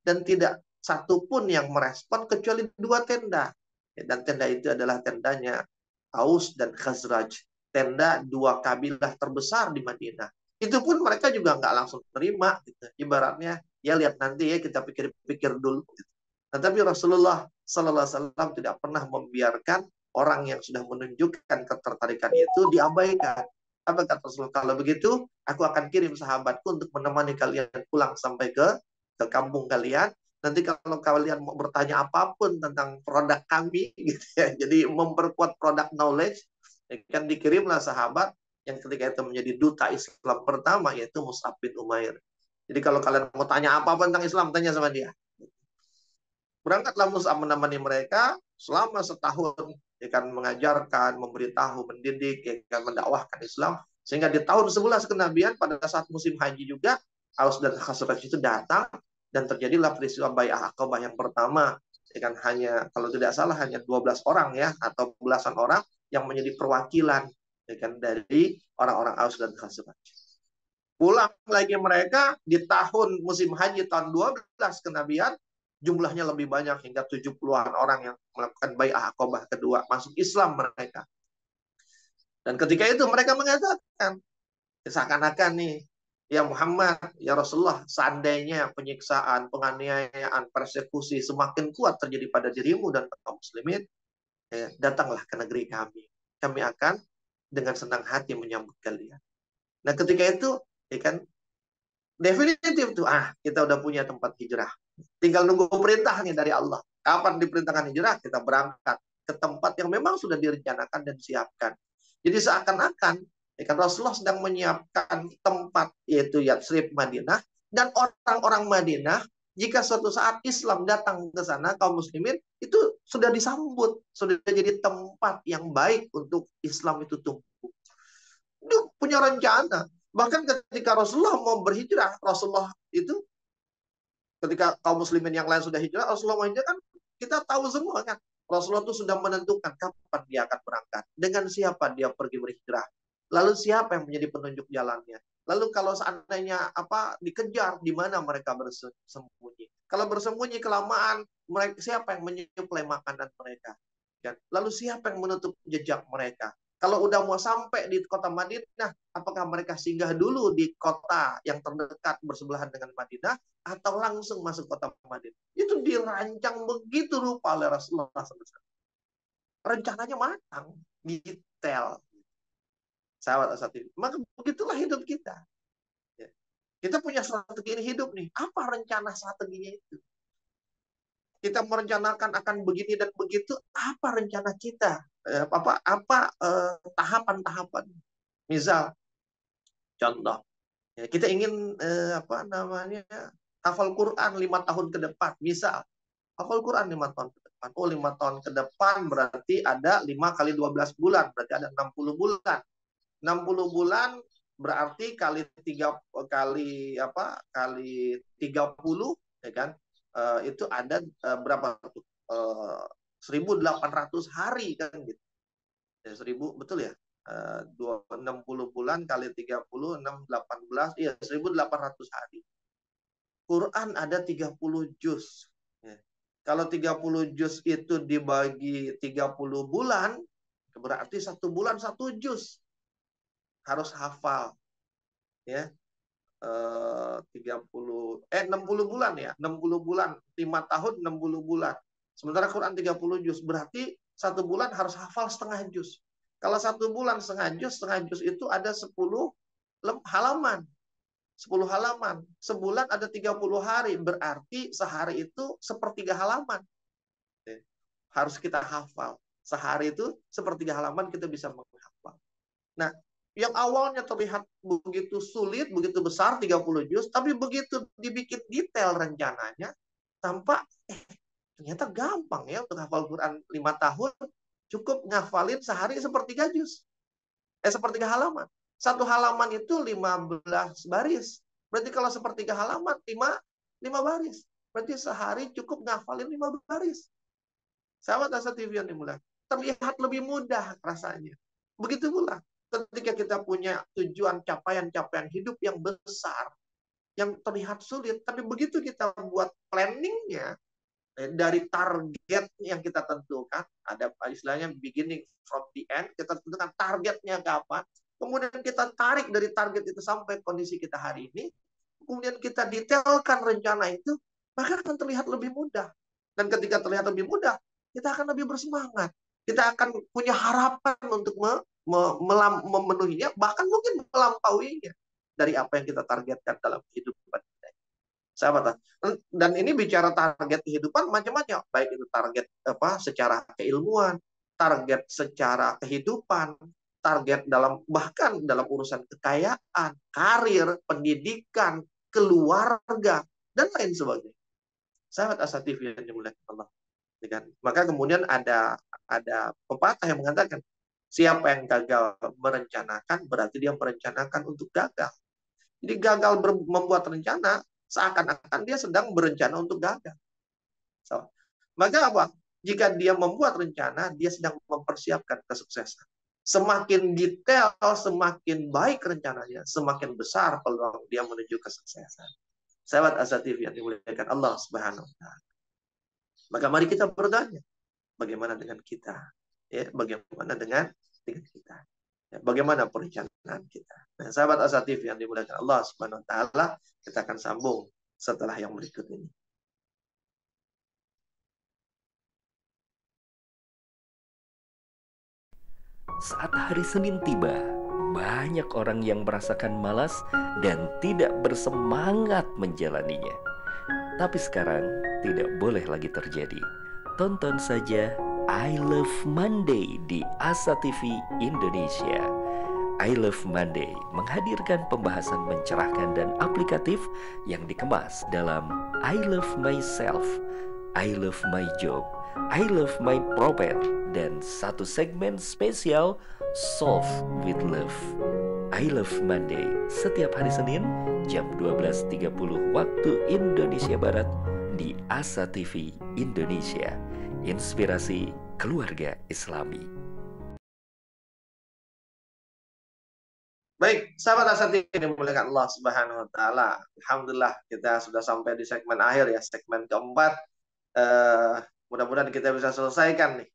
dan tidak satu pun yang merespon kecuali 2 tenda. Dan tenda itu adalah tendanya Aus dan Khazraj. Tenda 2 kabilah terbesar di Madinah. Itu pun mereka juga nggak langsung terima. Gitu. Ibaratnya, ya lihat nanti ya, kita pikir-pikir dulu. Gitu. Nah, tapi Rasulullah Sallallahu Alaihi Wasallam tidak pernah membiarkan orang yang sudah menunjukkan ketertarikan itu diabaikan. Apa kata Rasulullah? Kalau begitu, aku akan kirim sahabatku untuk menemani kalian pulang sampai ke kampung kalian. Nanti kalau kalian mau bertanya apapun tentang produk kami, gitu ya, jadi memperkuat produk knowledge, ya kan, dikirimlah sahabat yang ketika itu menjadi duta Islam pertama, yaitu Mus'ab bin Umair. Jadi kalau kalian mau tanya apa tentang Islam, tanya sama dia. Berangkatlah Mus'ab menemani mereka selama setahun, ya kan, mengajarkan, memberitahu, mendidik, ya kan, mendakwahkan Islam. Sehingga di tahun 11 kenabian, pada saat musim haji juga, Aus dan Khazraj itu datang, dan terjadilah peristiwa Bai'ah Aqabah yang pertama. Ya kan, hanya, kalau tidak salah, hanya 12 orang ya, atau belasan orang yang menjadi perwakilan, ya kan, dari orang-orang Aus dan Khazraj. Pulang lagi mereka di tahun musim haji tahun 12 kenabian, jumlahnya lebih banyak hingga 70-an orang yang melakukan bai'ah Aqabah kedua, masuk Islam mereka. Dan ketika itu mereka mengatakan, seakan-akan nih, ya Muhammad, ya Rasulullah, seandainya penyiksaan, penganiayaan, persekusi semakin kuat terjadi pada dirimu dan kaum muslimin, ya, datanglah ke negeri kami. Kami akan dengan senang hati menyambut kalian. Nah ketika itu, ya kan, definitif tuh, kita udah punya tempat hijrah. Tinggal nunggu perintahnya dari Allah. Kapan diperintahkan hijrah, kita berangkat ke tempat yang memang sudah direncanakan dan disiapkan. Jadi seakan-akan ya kan, Rasulullah sedang menyiapkan tempat, yaitu Yatsrib, Madinah, dan orang-orang Madinah, jika suatu saat Islam datang ke sana, kaum muslimin itu sudah disambut, sudah jadi tempat yang baik untuk Islam itu tumbuh. Itu punya rencana. Bahkan ketika Rasulullah mau berhijrah, Rasulullah itu ketika kaum muslimin yang lain sudah hijrah, Rasulullah mau hijrah kan kita tahu semua kan. Rasulullah itu sudah menentukan kapan dia akan berangkat, dengan siapa dia pergi berhijrah, lalu siapa yang menjadi penunjuk jalannya. Lalu kalau seandainya dikejar, di mana mereka bersembunyi. Kalau bersembunyi kelamaan, mereka siapa yang menyuplai makanan mereka. Lalu siapa yang menutup jejak mereka. Kalau udah mau sampai di kota Madinah, apakah mereka singgah dulu di kota yang terdekat bersebelahan dengan Madinah, atau langsung masuk kota Madinah? Itu dirancang begitu rupa oleh Rasulullah SAW. Rencananya matang, detail. Sahabat Asatidz. Maka begitulah hidup kita. Kita punya strategi hidup nih. Apa rencana strateginya itu? Kita merencanakan akan begini dan begitu. Apa rencana kita? Tahapan-tahapan. Misal, contoh, kita ingin hafal Quran 5 tahun ke depan. Misal, hafal Quran 5 tahun ke depan. 5 tahun ke depan berarti ada 5 kali 12 bulan. Berarti ada 60 bulan. 60 bulan berarti kali 30, ya kan? Itu ada berapa tuh? 1.800 hari kan gitu. 1.000 betul ya? 60 bulan kali 30, 6, 18, iya 1.800 hari. Quran ada 30 juz. Ya. Kalau 30 juz itu dibagi 30 bulan, berarti 1 bulan 1 juz. Harus hafal. Ya. 60 bulan ya. 60 bulan, 5 tahun 60 bulan. Sementara Quran 30 juz, berarti 1 bulan harus hafal setengah juz. Kalau 1 bulan setengah juz itu ada 10 halaman. 10 halaman. Sebulan ada 30 hari. Berarti sehari itu sepertiga halaman. Harus kita hafal. Sehari itu sepertiga halaman kita bisa menghafal. Nah, yang awalnya terlihat begitu sulit, begitu besar, 30 juz, tapi begitu dibikin detail rencananya, tampak ternyata gampang ya untuk hafal Quran 5 tahun, cukup ngafalin sehari sepertiga juz. Sepertiga halaman. 1 halaman itu 15 baris. Berarti kalau sepertiga halaman, 5 baris. Berarti sehari cukup ngafalin 5 baris. Sahabat Asa TV yang dimulai. Terlihat lebih mudah rasanya. Begitu pula ketika kita punya tujuan capaian-capaian hidup yang besar, yang terlihat sulit, tapi begitu kita buat planningnya, dari target yang kita tentukan, ada istilahnya beginning from the end, kita tentukan targetnya kapan, kemudian kita tarik dari target itu sampai kondisi kita hari ini, kemudian kita detailkan rencana itu, maka akan terlihat lebih mudah. Dan ketika terlihat lebih mudah, kita akan lebih bersemangat. Kita akan punya harapan untuk memenuhinya, bahkan mungkin melampauinya dari apa yang kita targetkan dalam kehidupan kita. Sahabat, dan ini bicara target kehidupan macam-macam, baik itu target secara keilmuan, target secara kehidupan, target bahkan dalam urusan kekayaan, karir, pendidikan, keluarga, dan lain sebagainya. Sahabat Asa TV yang dimuliakan Allah. Maka kemudian ada pepatah yang mengatakan, siapa yang gagal merencanakan berarti dia merencanakan untuk gagal. Jadi gagal membuat rencana seakan-akan dia sedang berencana untuk gagal. Maka apa? Jika dia membuat rencana, dia sedang mempersiapkan kesuksesan. Semakin detail, semakin baik rencananya, semakin besar peluang dia menuju kesuksesan. Sahabat Asa TV yang dimuliakan Allah Subhanahu wa Ta'ala. Maka mari kita bertanya, bagaimana dengan kita? Ya, bagaimana dengan kita? Ya, bagaimana perencanaan kita? Nah, sahabat Asatif yang dimuliakan Allah Subhanahu wa taala, kita akan sambung setelah yang berikut ini. Saat hari Senin tiba, banyak orang yang merasakan malas dan tidak bersemangat menjalaninya. Tapi sekarang tidak boleh lagi terjadi. Tonton saja I Love Monday di Asa TV Indonesia. I Love Monday menghadirkan pembahasan mencerahkan dan aplikatif yang dikemas dalam I Love Myself, I Love My Job, I Love My Prophet, dan satu segmen spesial Solve with Love. I Love Monday setiap hari Senin jam 12.30 waktu Indonesia Barat di Asa TV Indonesia. Inspirasi keluarga Islami. Baik, sahabat Asa TV yang dimuliakan Allah Subhanahu wa taala. Alhamdulillah kita sudah sampai di segmen akhir ya, segmen keempat. Mudah-mudahan kita bisa selesaikan nih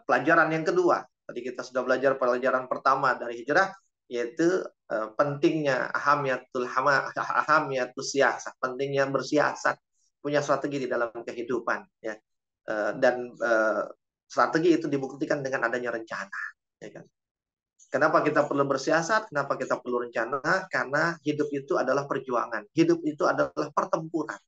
pelajaran yang kedua. Tadi kita sudah belajar pelajaran pertama dari hijrah, yaitu pentingnya ahamiyatus siasat, pentingnya bersiasat, punya strategi di dalam kehidupan ya. Dan strategi itu dibuktikan dengan adanya rencana, ya kan? Kenapa kita perlu bersiasat? Kenapa kita perlu rencana? Karena hidup itu adalah perjuangan. Hidup itu adalah pertempuran.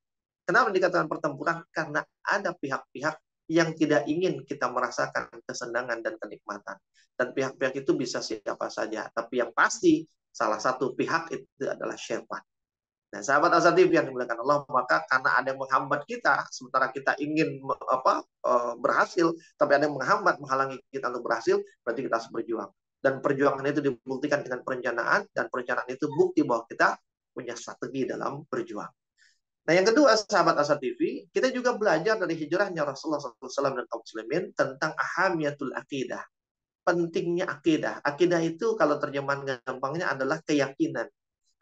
Kenapa dikatakan pertempuran? Karena ada pihak-pihak yang tidak ingin kita merasakan kesenangan dan kenikmatan. Dan pihak-pihak itu bisa siapa saja. Tapi yang pasti, salah satu pihak itu adalah syaitan. Nah, sahabat Asatif yang dimuliakan Allah, maka karena ada yang menghambat kita, sementara kita ingin berhasil, tapi ada yang menghalangi kita untuk berhasil, berarti kita harus berjuang. Dan perjuangan itu dibuktikan dengan perencanaan, dan perencanaan itu bukti bahwa kita punya strategi dalam berjuang. Nah, yang kedua, sahabat Asa TV, kita juga belajar dari hijrahnya Rasulullah SAW dan kaum muslimin tentang ahamiyatul akidah. Pentingnya akidah. Akidah itu kalau terjemahan gampangnya adalah keyakinan.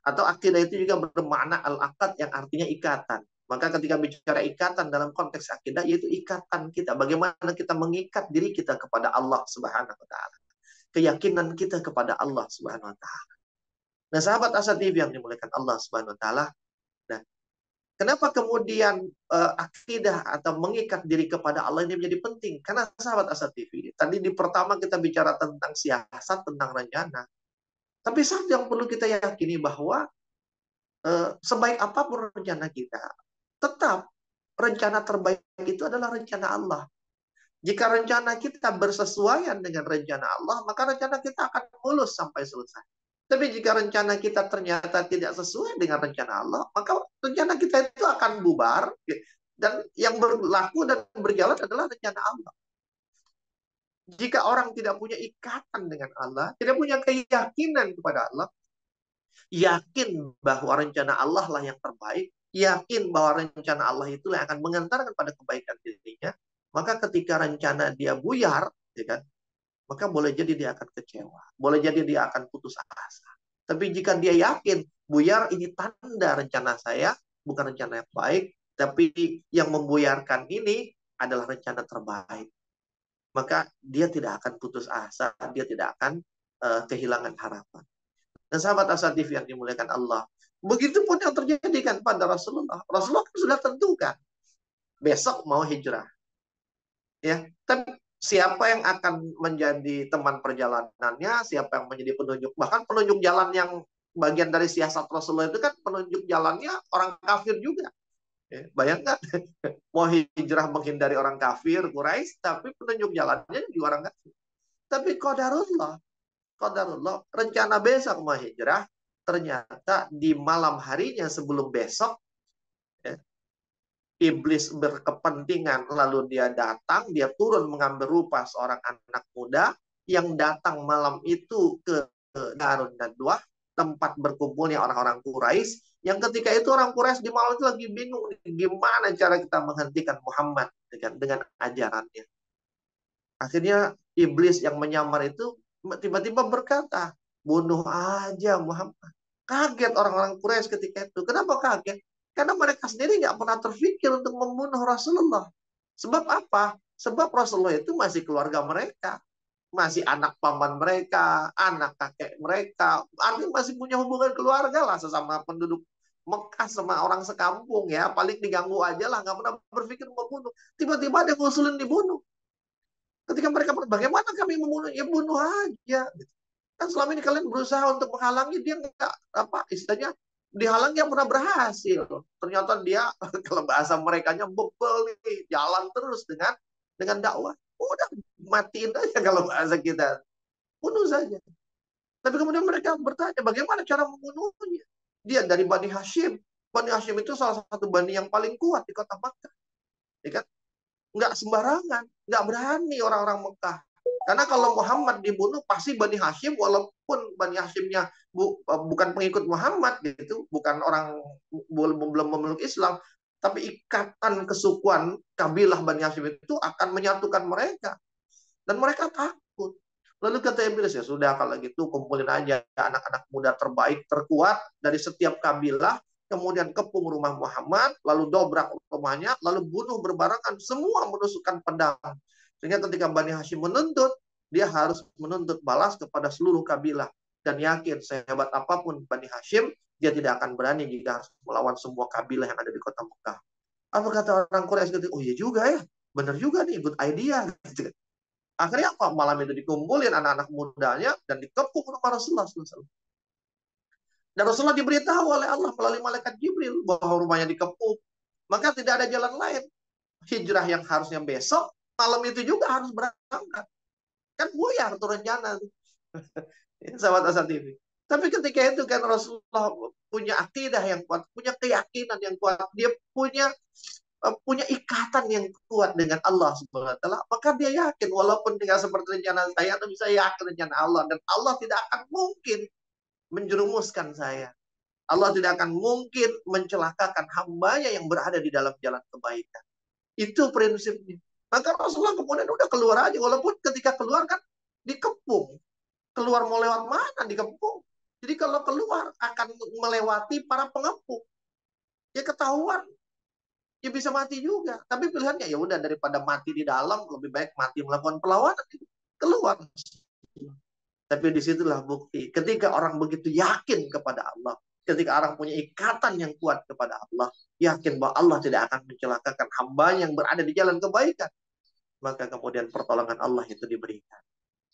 Atau akidah itu juga bermakna al-aqad yang artinya ikatan. Maka ketika bicara ikatan dalam konteks akidah, yaitu ikatan kita. Bagaimana kita mengikat diri kita kepada Allah Subhanahu wa taala. Keyakinan kita kepada Allah Subhanahu wa taala. Nah, sahabat Asa TV yang dimuliakan Allah Subhanahu wa taala, nah, kenapa kemudian akidah atau mengikat diri kepada Allah ini menjadi penting? Karena sahabat Asa TV, tadi di pertama kita bicara tentang siasat, tentang rencana. Tapi satu yang perlu kita yakini bahwa sebaik apapun rencana kita, tetap rencana terbaik itu adalah rencana Allah. Jika rencana kita bersesuaian dengan rencana Allah, maka rencana kita akan mulus sampai selesai. Tapi jika rencana kita ternyata tidak sesuai dengan rencana Allah, maka rencana kita itu akan bubar, dan yang berlaku dan berjalan adalah rencana Allah. Jika orang tidak punya ikatan dengan Allah, tidak punya keyakinan kepada Allah, yakin bahwa rencana Allah lah yang terbaik, yakin bahwa rencana Allah itulah yang akan mengantarkan pada kebaikan dirinya, maka ketika rencana dia buyar, ya kan, maka boleh jadi dia akan kecewa, boleh jadi dia akan putus asa. Tapi jika dia yakin buyar ini tanda rencana saya bukan rencana yang baik, tapi yang membuyarkan ini adalah rencana terbaik, maka dia tidak akan putus asa, dia tidak akan kehilangan harapan. Dan sahabat Asa TV yang dimuliakan Allah, begitupun yang terjadi kan pada Rasulullah. Rasulullah sudah tentukan besok mau hijrah, ya. Tapi siapa yang akan menjadi teman perjalanannya, siapa yang menjadi penunjuk, bahkan penunjuk jalan yang bagian dari siasat Rasulullah itu kan penunjuk jalannya orang kafir juga. Ya, bayangkan mau hijrah menghindari orang kafir Quraisy, tapi penunjuk jalannya juga orang kafir. Tapi qadarullah, rencana besok mau hijrah, ternyata di malam harinya sebelum besok, ya, iblis berkepentingan, lalu dia datang, dia turun mengambil rupa seorang anak muda yang datang malam itu ke Darun Nadwah, tempat berkumpulnya orang-orang Quraisy, yang ketika itu orang Quraisy di malam itu lagi bingung gimana cara kita menghentikan Muhammad dengan ajarannya. Akhirnya iblis yang menyamar itu tiba-tiba berkata, bunuh aja Muhammad. Kaget orang-orang Quraisy ketika itu. Kenapa kaget? Karena mereka sendiri nggak pernah terpikir untuk membunuh Rasulullah. Sebab apa? Sebab Rasulullah itu masih keluarga mereka, masih anak paman mereka, anak kakek mereka, artinya masih punya hubungan keluarga lah sesama penduduk Mekah sama orang sekampung ya, paling diganggu aja lah, nggak pernah berpikir membunuh. Tiba-tiba ada yang ngusulin dibunuh. Ketika mereka bagaimana kami membunuh? Ya bunuh aja. Kan selama ini kalian berusaha untuk menghalangi, dia nggak apa istilahnya dihalangi yang pernah berhasil. Ternyata dia kalau bahasa mereka bebel nih, jalan terus dengan dakwah. Udah matiin aja kalau bahasa kita. Bunuh saja. Tapi kemudian mereka bertanya, bagaimana cara membunuhnya? Dia dari Bani Hashim. Bani Hashim itu salah satu bani yang paling kuat di kota Makkah. Ya kan? Nggak sembarangan, nggak berani orang-orang Mekah. Karena kalau Muhammad dibunuh, pasti Bani Hashim, walaupun Bani Hashimnya bukan pengikut Muhammad, gitu, bukan orang belum memeluk Islam, tapi ikatan kesukuan kabilah Bani Hashim itu akan menyatukan mereka. Dan mereka takut. Lalu kata Iblis, ya sudah kalau gitu kumpulin aja anak-anak muda terbaik, terkuat dari setiap kabilah, kemudian kepung rumah Muhammad, lalu dobrak rumahnya, lalu bunuh berbarengan, semua menusukkan pedang. Sehingga ketika Bani Hashim menuntut, dia harus menuntut balas kepada seluruh kabilah. Dan yakin sehebat apapun Bani Hashim, dia tidak akan berani jika harus melawan semua kabilah yang ada di kota Mekah. Apa kata orang Quraisy? Oh iya juga ya, benar juga nih, good idea. Akhirnya apa? Malam itu dikumpulin anak-anak mudanya dan dikepung rumah Rasulullah SAW. Dan Rasulullah diberitahu oleh Allah melalui malaikat Jibril bahwa rumahnya dikepung. Maka tidak ada jalan lain. Hijrah yang harusnya besok, malam itu juga harus berangkat. Kan buyar tuh rencana. Sahabat Asa TV. Tapi ketika itu kan Rasulullah punya akidah yang kuat, punya keyakinan yang kuat. Dia punya ikatan yang kuat dengan Allah Subhanahu wa taala, maka dia yakin walaupun tidak seperti rencana saya, tapi saya yakin rencana Allah, dan Allah tidak akan mungkin menjerumuskan saya. Allah tidak akan mungkin mencelakakan hambanya yang berada di dalam jalan kebaikan. Itu prinsipnya. Maka Rasulullah kemudian udah keluar aja, walaupun ketika keluar kan dikepung. Keluar mau lewat mana dikepung. Jadi kalau keluar akan melewati para pengepung. Ya ketahuan, ya bisa mati juga. Tapi pilihannya ya udah, daripada mati di dalam lebih baik mati melakukan perlawanan, keluar. Tapi disitulah bukti. Ketika orang begitu yakin kepada Allah, ketika orang punya ikatan yang kuat kepada Allah, yakin bahwa Allah tidak akan mencelakakan hamba yang berada di jalan kebaikan, maka kemudian pertolongan Allah itu diberikan.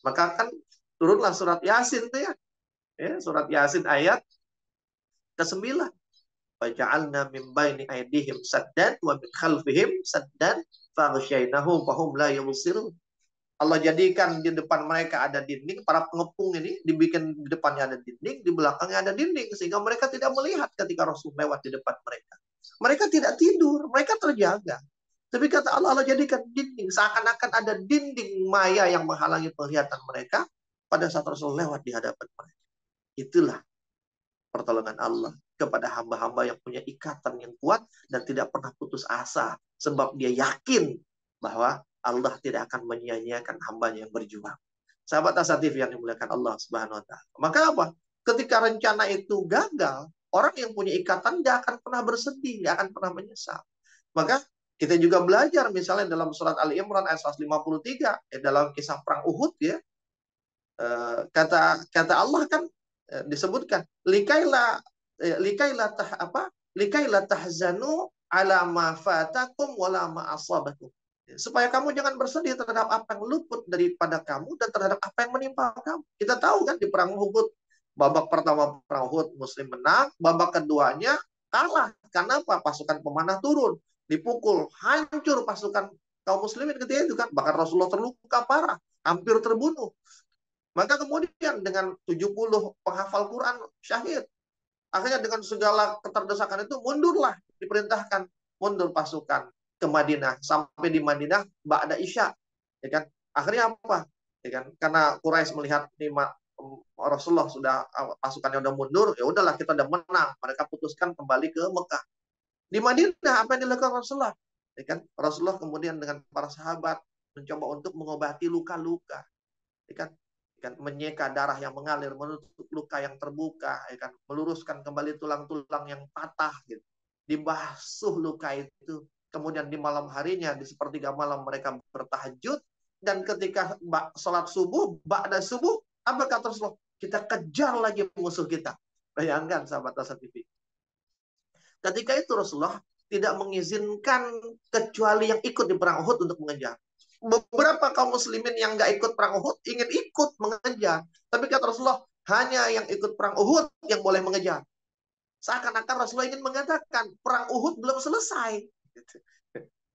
Maka kan turunlah surat Yasin itu ya. Surat Yasin ayat ke-9. Faja'alna min baini aydihim saddan wa min khalfihim saddan faghsyaynahum fahum la yubsirun. Allah jadikan di depan mereka ada dinding, para pengepung ini dibikin di depannya ada dinding, di belakangnya ada dinding, sehingga mereka tidak melihat ketika Rasul lewat di depan mereka. Mereka tidak tidur, mereka terjaga. Tapi kata Allah, Allah jadikan dinding, seakan-akan ada dinding maya yang menghalangi penglihatan mereka pada saat Rasul lewat di hadapan mereka. Itulah pertolongan Allah kepada hamba-hamba yang punya ikatan yang kuat dan tidak pernah putus asa, sebab dia yakin bahwa Allah tidak akan menyia-nyiakan hambanya yang berjuang. Sahabat Asatif yang dimuliakan Allah Subhanahu wa taala. Maka apa? Ketika rencana itu gagal, orang yang punya ikatan tidak akan pernah bersedih, tidak akan pernah menyesal. Maka kita juga belajar misalnya dalam surat Ali Imran ayat 153, dalam kisah perang Uhud ya. Kata Allah kan disebutkan likailah tahzanu ala ma fatakum wala ma asabakum, supaya kamu jangan bersedih terhadap apa yang luput daripada kamu dan terhadap apa yang menimpa kamu. Kita tahu kan di perang Uhud, babak pertama perang Uhud Muslim menang, babak keduanya kalah. Karena apa? Pasukan pemanah turun, dipukul, hancur pasukan kaum muslimin ketika itu kan. Bahkan Rasulullah terluka parah, hampir terbunuh. Maka kemudian dengan 70 penghafal Quran syahid. Akhirnya dengan segala keterdesakan itu mundurlah, diperintahkan mundur pasukan ke Madinah. Sampai di Madinah ba'da Isya. Ya kan? Akhirnya apa? Ya kan? Karena Quraisy melihat Rasulullah sudah pasukannya udah mundur, ya udahlah kita udah menang. Mereka putuskan kembali ke Mekah. Di Madinah apa yang dilakukan Rasulullah? Ya kan? Rasulullah kemudian dengan para sahabat mencoba untuk mengobati luka-luka. Ya kan? Menyeka darah yang mengalir, menutup luka yang terbuka, ya kan? Meluruskan kembali tulang-tulang yang patah, gitu. Dibasuh luka itu kemudian di malam harinya, di sepertiga malam mereka bertahajud, dan ketika sholat subuh, ba'da subuh, apa kata Rasulullah? Kita kejar lagi musuh kita. Bayangkan sahabat Asa TV. Ketika itu Rasulullah tidak mengizinkan kecuali yang ikut di perang Uhud untuk mengejar. Beberapa kaum muslimin yang nggak ikut perang Uhud ingin ikut mengejar. Tapi kata Rasulullah, hanya yang ikut perang Uhud yang boleh mengejar. Seakan-akan Rasulullah ingin mengatakan, perang Uhud belum selesai.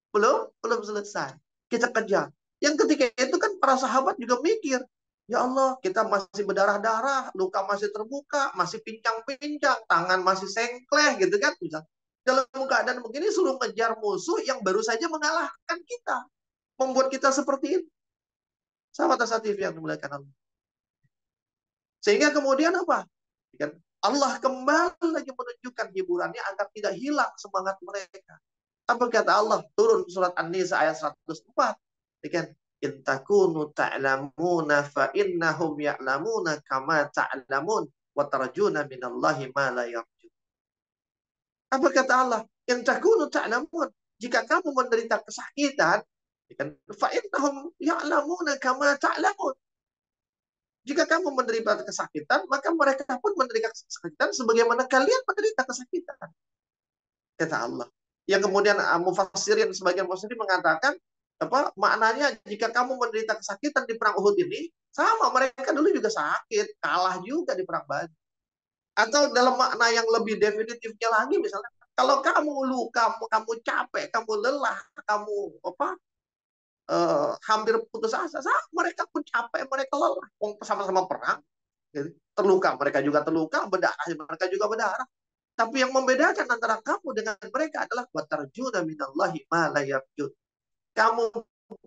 Belum selesai. Kita kejar. Yang ketika itu kan para sahabat juga mikir, ya Allah, kita masih berdarah-darah, luka masih terbuka, masih pincang-pincang, tangan masih sengkleh gitu kan. Dalam keadaan begini suruh ngejar musuh yang baru saja mengalahkan kita. Membuat kita seperti ini. Sahabat Asa TV yang dimuliakan Allah. Sehingga kemudian apa? Allah kembali lagi menunjukkan hiburannya agar tidak hilang semangat mereka. Apa kata Allah? Turun surat An-Nisa ayat 104. Kan? In takunu ta'lamuna fa innahum ya'lamuna kama ta'lamun wa tarjuna minallahi ma la yarjun. Apa kata Allah? In takunu ta'lamun. Jika kamu menderita kesakitan, fa innahum ya'lamuna kama ta'lamun. Jika kamu menderita kesakitan, maka mereka pun menderita kesakitan sebagaimana kalian menderita kesakitan. Kata Allah. Yang kemudian mufassirin sebagian mufassirin mengatakan apa maknanya jika kamu menderita kesakitan di perang Uhud ini sama mereka dulu juga sakit, kalah juga di perang Badar. Atau dalam makna yang lebih definitifnya lagi misalnya kalau kamu luka, kamu capek, kamu lelah, kamu hampir putus asa, mereka pun capek, mereka lelah, sama-sama perang, jadi, terluka, mereka juga terluka, berdarah, mereka juga berdarah. Tapi yang membedakan antara kamu dengan mereka adalah watarjuna minallahi ma la yarjun. Kamu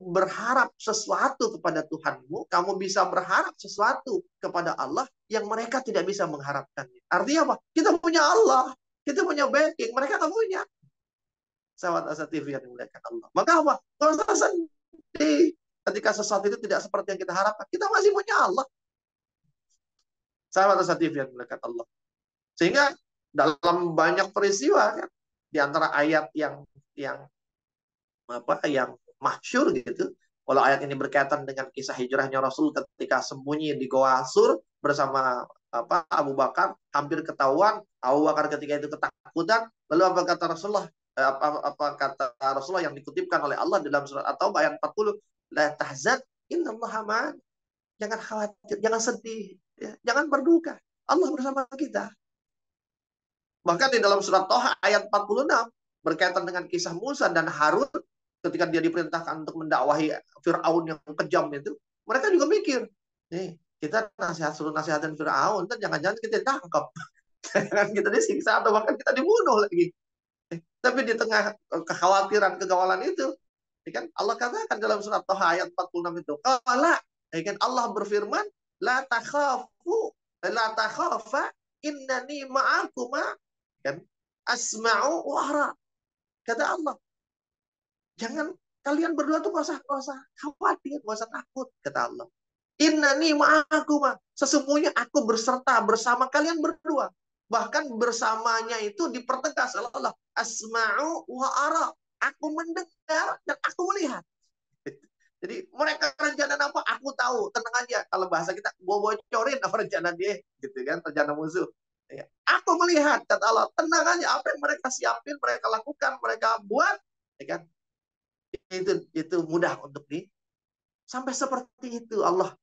berharap sesuatu kepada Tuhanmu, kamu bisa berharap sesuatu kepada Allah yang mereka tidak bisa mengharapkannya. Artinya apa? Kita punya Allah, kita punya backing, mereka nggak punya. Sahabat Asa TV yang dimuliakan Allah. Maka apa? Kalau sedih ketika sesuatu itu tidak seperti yang kita harapkan, kita masih punya Allah. Sahabat Asa TV yang dimuliakan Allah. Sehingga dalam banyak peristiwa kan, di antara ayat yang masyhur gitu. Kalau ayat ini berkaitan dengan kisah hijrahnya Rasul ketika sembunyi di Goa Sur bersama Abu Bakar, hampir ketahuan. Abu Bakar ketika itu ketakutan. Lalu apa kata Rasulullah? Apa kata Rasulullah yang dikutipkan oleh Allah dalam surat At-Taubah ayat 40, la tahzan innallaha ma'ana. Jangan khawatir, jangan sedih, ya. Jangan berduka. Allah bersama kita. Bahkan di dalam surat Toha ayat 46 berkaitan dengan kisah Musa dan Harun ketika dia diperintahkan untuk mendakwahi Fir'aun yang kejam itu, mereka juga mikir, nih kita suruh nasihatin Fir'aun, dan jangan-jangan kita ditangkap, jangan kita disiksa atau bahkan kita dibunuh lagi. Tapi di tengah kekhawatiran, kegawalan itu, kan Allah katakan dalam surat Toha ayat 46 itu, Allah berfirman, la takhafa innani ma'akuma kan asma'u wa ara. Kata Allah, jangan kalian berdua tuh gak usah khawatir, gak usah takut, kata Allah. Innani ma'akuma, sesungguhnya aku berserta bersama kalian berdua. Bahkan bersamanya itu dipertegas oleh Allah, asma'u wa ara, aku mendengar dan aku melihat. Jadi mereka rencana apa? Aku tahu, tenang aja. Kalau bahasa kita, bocorin apa rencana dia, gitu kan, rencana musuh. Ya. Aku melihat, kata Allah, tenang aja. Apa yang mereka siapin, mereka lakukan, mereka buat, ya kan? Itu mudah untuk sampai seperti itu Allah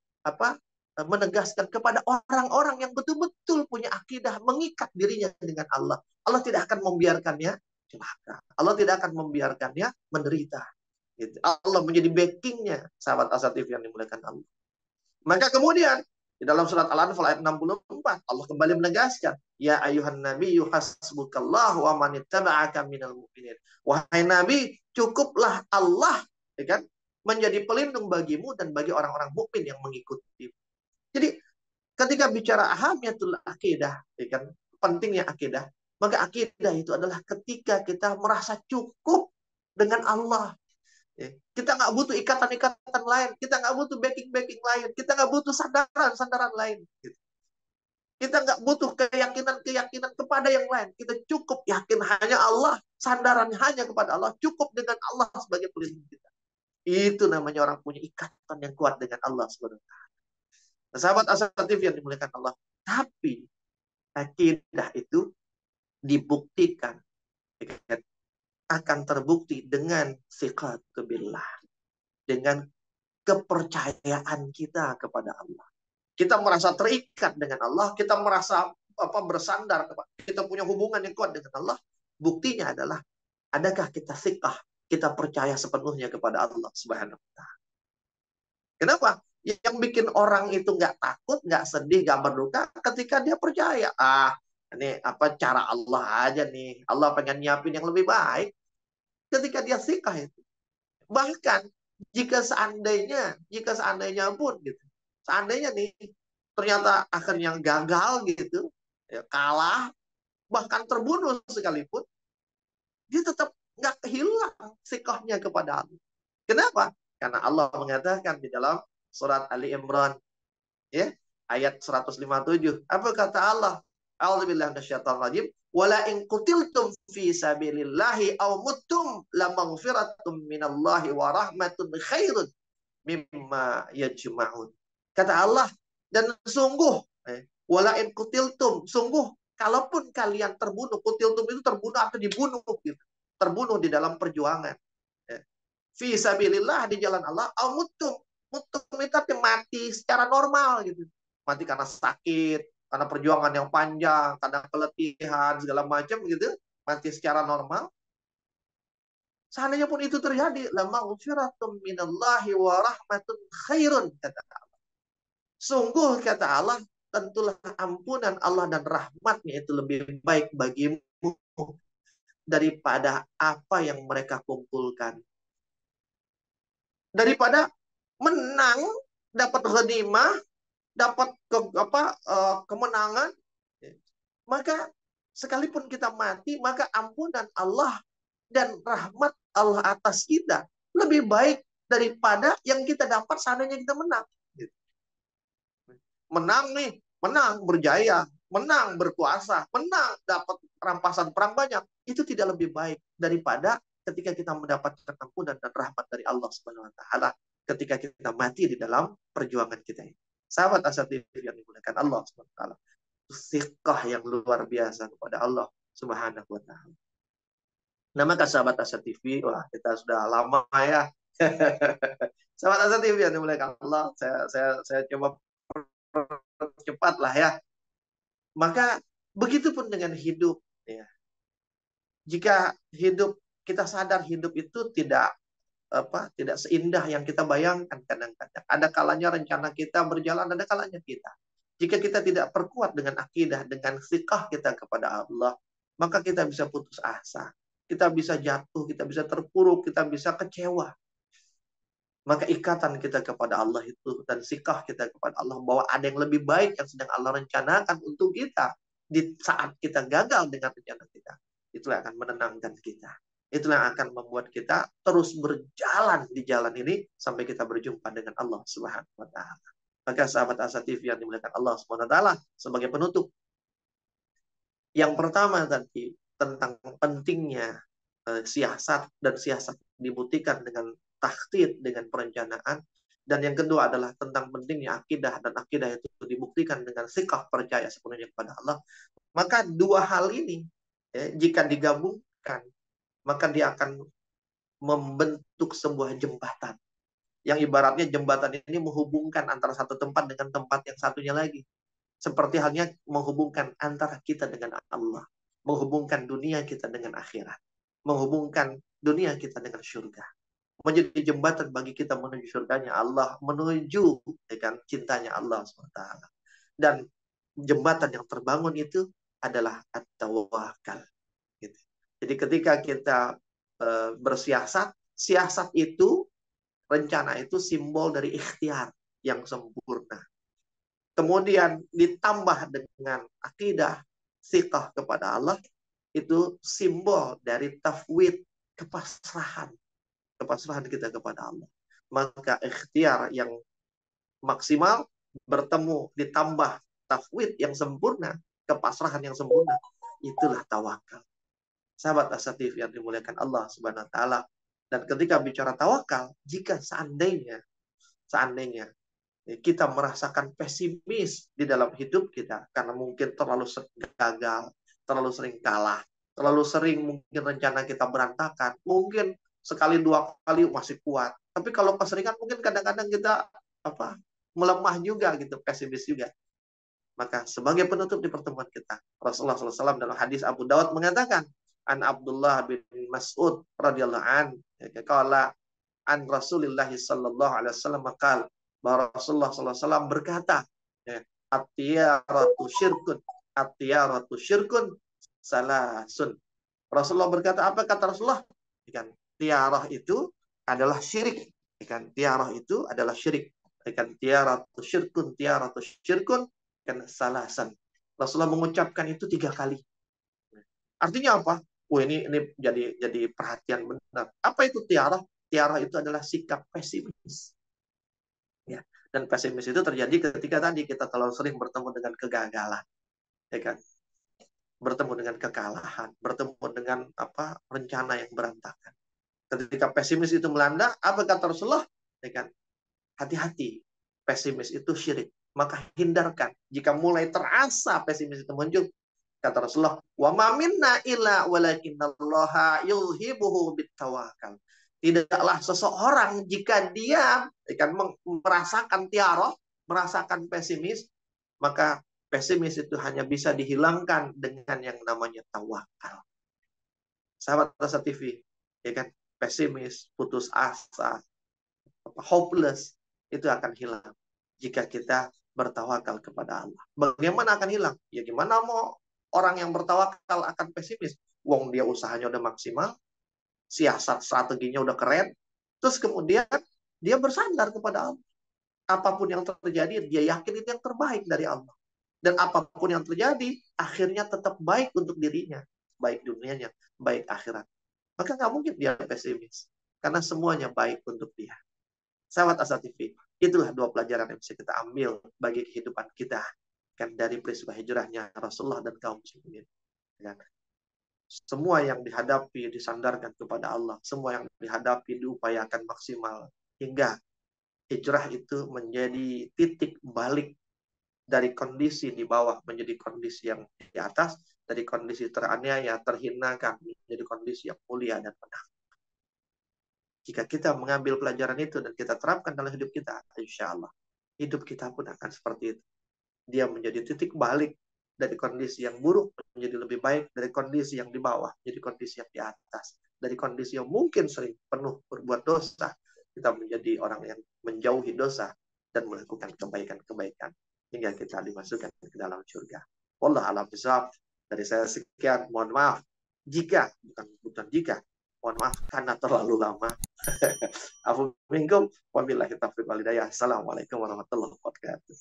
menegaskan kepada orang-orang yang betul-betul punya akidah mengikat dirinya dengan Allah. Allah tidak akan membiarkannya celaka. Allah tidak akan membiarkannya menderita. Gitu. Allah menjadi backingnya sahabat Asa TV yang dimuliakan Allah. Maka kemudian di dalam surat Al-Anfal ayat 64 Allah kembali menegaskan, ya ayuhan nabi hasbukallah wa man ittaba'aka minal mu'minin. Wahai nabi, cukuplah Allah, ya kan, menjadi pelindung bagimu dan bagi orang-orang mukmin yang mengikuti. Jadi ketika bicara ahamiyatul akidah, ya kan, pentingnya akidah, maka akidah itu adalah ketika kita merasa cukup dengan Allah. Kita nggak butuh ikatan-ikatan lain, kita nggak butuh backing-backing lain, kita nggak butuh sandaran-sandaran lain. Kita nggak butuh keyakinan-keyakinan kepada yang lain. Kita cukup yakin hanya Allah sandaran hanya kepada Allah, cukup dengan Allah sebagai pelindung kita. Itu namanya orang punya ikatan yang kuat dengan Allah Subhanahu wa taala. Nah, sahabat asatif yang dimuliakan Allah, tapi akidah itu dibuktikan, akan terbukti dengan siqatu billah, dengan kepercayaan kita kepada Allah. Kita merasa terikat dengan Allah, kita merasa bersandar, kita punya hubungan yang kuat dengan Allah. Buktinya adalah, adakah kita siqah, kita percaya sepenuhnya kepada Allah Subhanahu wa taala. Kenapa? Yang bikin orang itu nggak takut, nggak sedih, nggak berduka ketika dia percaya. Ini cara Allah aja nih. Allah pengen nyiapin yang lebih baik. Ketika dia siqah itu. Bahkan jika seandainya pun gitu. Seandainya nih ternyata akhirnya gagal gitu, ya, kalah, bahkan terbunuh sekalipun, dia tetap nggak hilang siqahnya kepada Allah. Kenapa? Karena Allah mengatakan di dalam surat Ali Imran, ya, ayat 157. Apa kata Allah? A'udzubillahi minasyaitonir rajim. Wala in qutiltum fi sabilillahi aw muttum lamaghfiratum minallahi wa rahmatun khairun mimma yajma'un. Kata Allah, dan sungguh, wala in qutiltum, sungguh kalaupun kalian terbunuh, qutiltum itu terbunuh atau dibunuh gitu. Terbunuh di dalam perjuangan. Fi sabilillah, di jalan Allah, aw muttum. Muttum itu mati secara normal gitu. Mati karena sakit, karena perjuangan yang panjang, karena keletihan, segala macam gitu. Mati secara normal. Seandainya pun itu terjadi, lamaghfiratum minallahi wa rahmatun khairun, kata Allah. Sungguh, kata Allah, tentulah ampunan Allah dan rahmatnya itu lebih baik bagimu daripada apa yang mereka kumpulkan. Daripada menang, dapat ghanimah, dapat kemenangan, maka sekalipun kita mati, maka ampunan Allah dan rahmat Allah atas kita lebih baik daripada yang kita dapat seandainya kita menang. Menang nih, menang berjaya, menang berkuasa, menang dapat rampasan perang banyak, itu tidak lebih baik daripada ketika kita mendapatkan ampunan dan rahmat dari Allah Subhanahu wa taala ketika kita mati di dalam perjuangan kita ini. Sahabat Asatif yang dimuliakan Allah Subhanahu wa taala, siqah yang luar biasa kepada Allah Subhanahu wa taala. Nah, maka sahabat Asatif, wah kita sudah lama ya. Sahabat Asatif yang dimuliakan Allah, saya coba cepat lah ya. Maka begitupun dengan hidup ya. Jika hidup, kita sadar hidup itu tidak seindah yang kita bayangkan kadang-kadang. Ada kalanya rencana kita berjalan, ada kalanya kita. Jika kita tidak perkuat dengan akidah, dengan siqah kita kepada Allah, maka kita bisa putus asa. Kita bisa jatuh, kita bisa terpuruk, kita bisa kecewa. Maka ikatan kita kepada Allah itu dan siqah kita kepada Allah bahwa ada yang lebih baik yang sedang Allah rencanakan untuk kita di saat kita gagal dengan rencana kita. Itulah yang akan menenangkan kita. Itulah yang akan membuat kita terus berjalan di jalan ini sampai kita berjumpa dengan Allah Subhanahu wa taala. Maka sahabat Asatif yang dimuliakan Allah Subhanahu wa taala, sebagai penutup, yang pertama tadi tentang pentingnya siasat, dan siasat dibuktikan dengan takhtid, dengan perencanaan. Dan yang kedua adalah tentang pentingnya akidah, dan akidah itu dibuktikan dengan siqah, percaya sepenuhnya kepada Allah. Maka dua hal ini jika digabungkan, maka dia akan membentuk sebuah jembatan. Yang ibaratnya jembatan ini menghubungkan antara satu tempat dengan tempat yang satunya lagi. Seperti halnya menghubungkan antara kita dengan Allah. Menghubungkan dunia kita dengan akhirat. Menghubungkan dunia kita dengan surga. Menjadi jembatan bagi kita menuju surganya Allah. Menuju dengan cintanya Allah SWT. Dan jembatan yang terbangun itu adalah at-tawakal. Gitu. Jadi ketika kita bersiasat, siasat itu, rencana itu simbol dari ikhtiar yang sempurna. Kemudian ditambah dengan akidah, siqah kepada Allah, itu simbol dari tafwid, kepasrahan. Kepasrahan kita kepada Allah. Maka ikhtiar yang maksimal bertemu ditambah tafwid yang sempurna, kepasrahan yang sempurna, itulah tawakal. Sahabat asatif yang dimuliakan Allah Subhanahu wa taala. Dan ketika bicara tawakal, jika seandainya kita merasakan pesimis di dalam hidup kita karena mungkin terlalu sering gagal, terlalu sering kalah, terlalu sering mungkin rencana kita berantakan, mungkin sekali dua kali masih kuat. Tapi kalau keseringan mungkin kadang-kadang kita melemah juga gitu, pesimis juga. Maka sebagai penutup di pertemuan kita, Rasulullah SAW dalam hadis Abu Dawud mengatakan, an Abdullah bin Mas'ud radhiyallahu an, qala an Rasulillah sallallahu alaihi wasallam maqal, bahwa Rasulullah SAW berkata, at-tiyaratu syirkun, at-tiyaratu syirkun salasun. Rasulullah berkata, apa kata Rasulullah? Ikan tiarah itu adalah syirik. Ikan tiarah itu adalah syirik. Ikan tiaratu syirkun kan salasan. Rasulullah mengucapkan itu 3 kali. Artinya apa? Ini jadi perhatian benar. Apa itu tiarah? Tiarah itu adalah sikap pesimis. Ya. Dan pesimis itu terjadi ketika tadi kita terlalu sering bertemu dengan kegagalan, ya kan? Bertemu dengan kekalahan, bertemu dengan rencana yang berantakan. Ketika pesimis itu melanda, apa kata Rasulullah? Ya kan? Hati-hati, pesimis itu syirik. Maka hindarkan. Jika mulai terasa pesimis itu muncul, kata Rasulullah, wa ma minna illa walakinallaha yulhibuhu bitawakal. Tidaklah seseorang jika dia merasakan tiarah, merasakan pesimis, maka pesimis itu hanya bisa dihilangkan dengan yang namanya tawakal. Sahabat Rasa TV, ya kan, pesimis, putus asa, hopeless, itu akan hilang jika kita bertawakal kepada Allah. Bagaimana akan hilang? Ya gimana mau orang yang bertawakal akan pesimis? Wong dia usahanya udah maksimal, siasat strateginya udah keren, terus kemudian dia bersandar kepada Allah. Apapun yang terjadi, dia yakin itu yang terbaik dari Allah. Dan apapun yang terjadi, akhirnya tetap baik untuk dirinya. Baik dunianya, baik akhirat. Maka nggak mungkin dia pesimis. Karena semuanya baik untuk dia. Sahabat Asa TV, itulah 2 pelajaran yang bisa kita ambil bagi kehidupan kita. Kan dari peristiwa hijrahnya Rasulullah dan kaum muslimin. Dan semua yang dihadapi disandarkan kepada Allah. Semua yang dihadapi diupayakan maksimal. Hingga hijrah itu menjadi titik balik dari kondisi di bawah menjadi kondisi yang di atas, dari kondisi teraniaya, terhinakan menjadi kondisi yang mulia dan menang. Jika kita mengambil pelajaran itu dan kita terapkan dalam hidup kita, insya Allah hidup kita pun akan seperti itu. Dia menjadi titik balik dari kondisi yang buruk menjadi lebih baik, dari kondisi yang di bawah menjadi kondisi yang di atas, dari kondisi yang mungkin sering penuh berbuat dosa, kita menjadi orang yang menjauhi dosa dan melakukan kebaikan-kebaikan hingga kita dimasukkan ke dalam surga. Wallah a'lam bishawab. Dari saya sekian, mohon maaf jika bukan jika, mohon maaf karena terlalu lama. Afu minkum wabillahi taufiq wal hidayah. Assalamualaikum warahmatullahi wabarakatuh.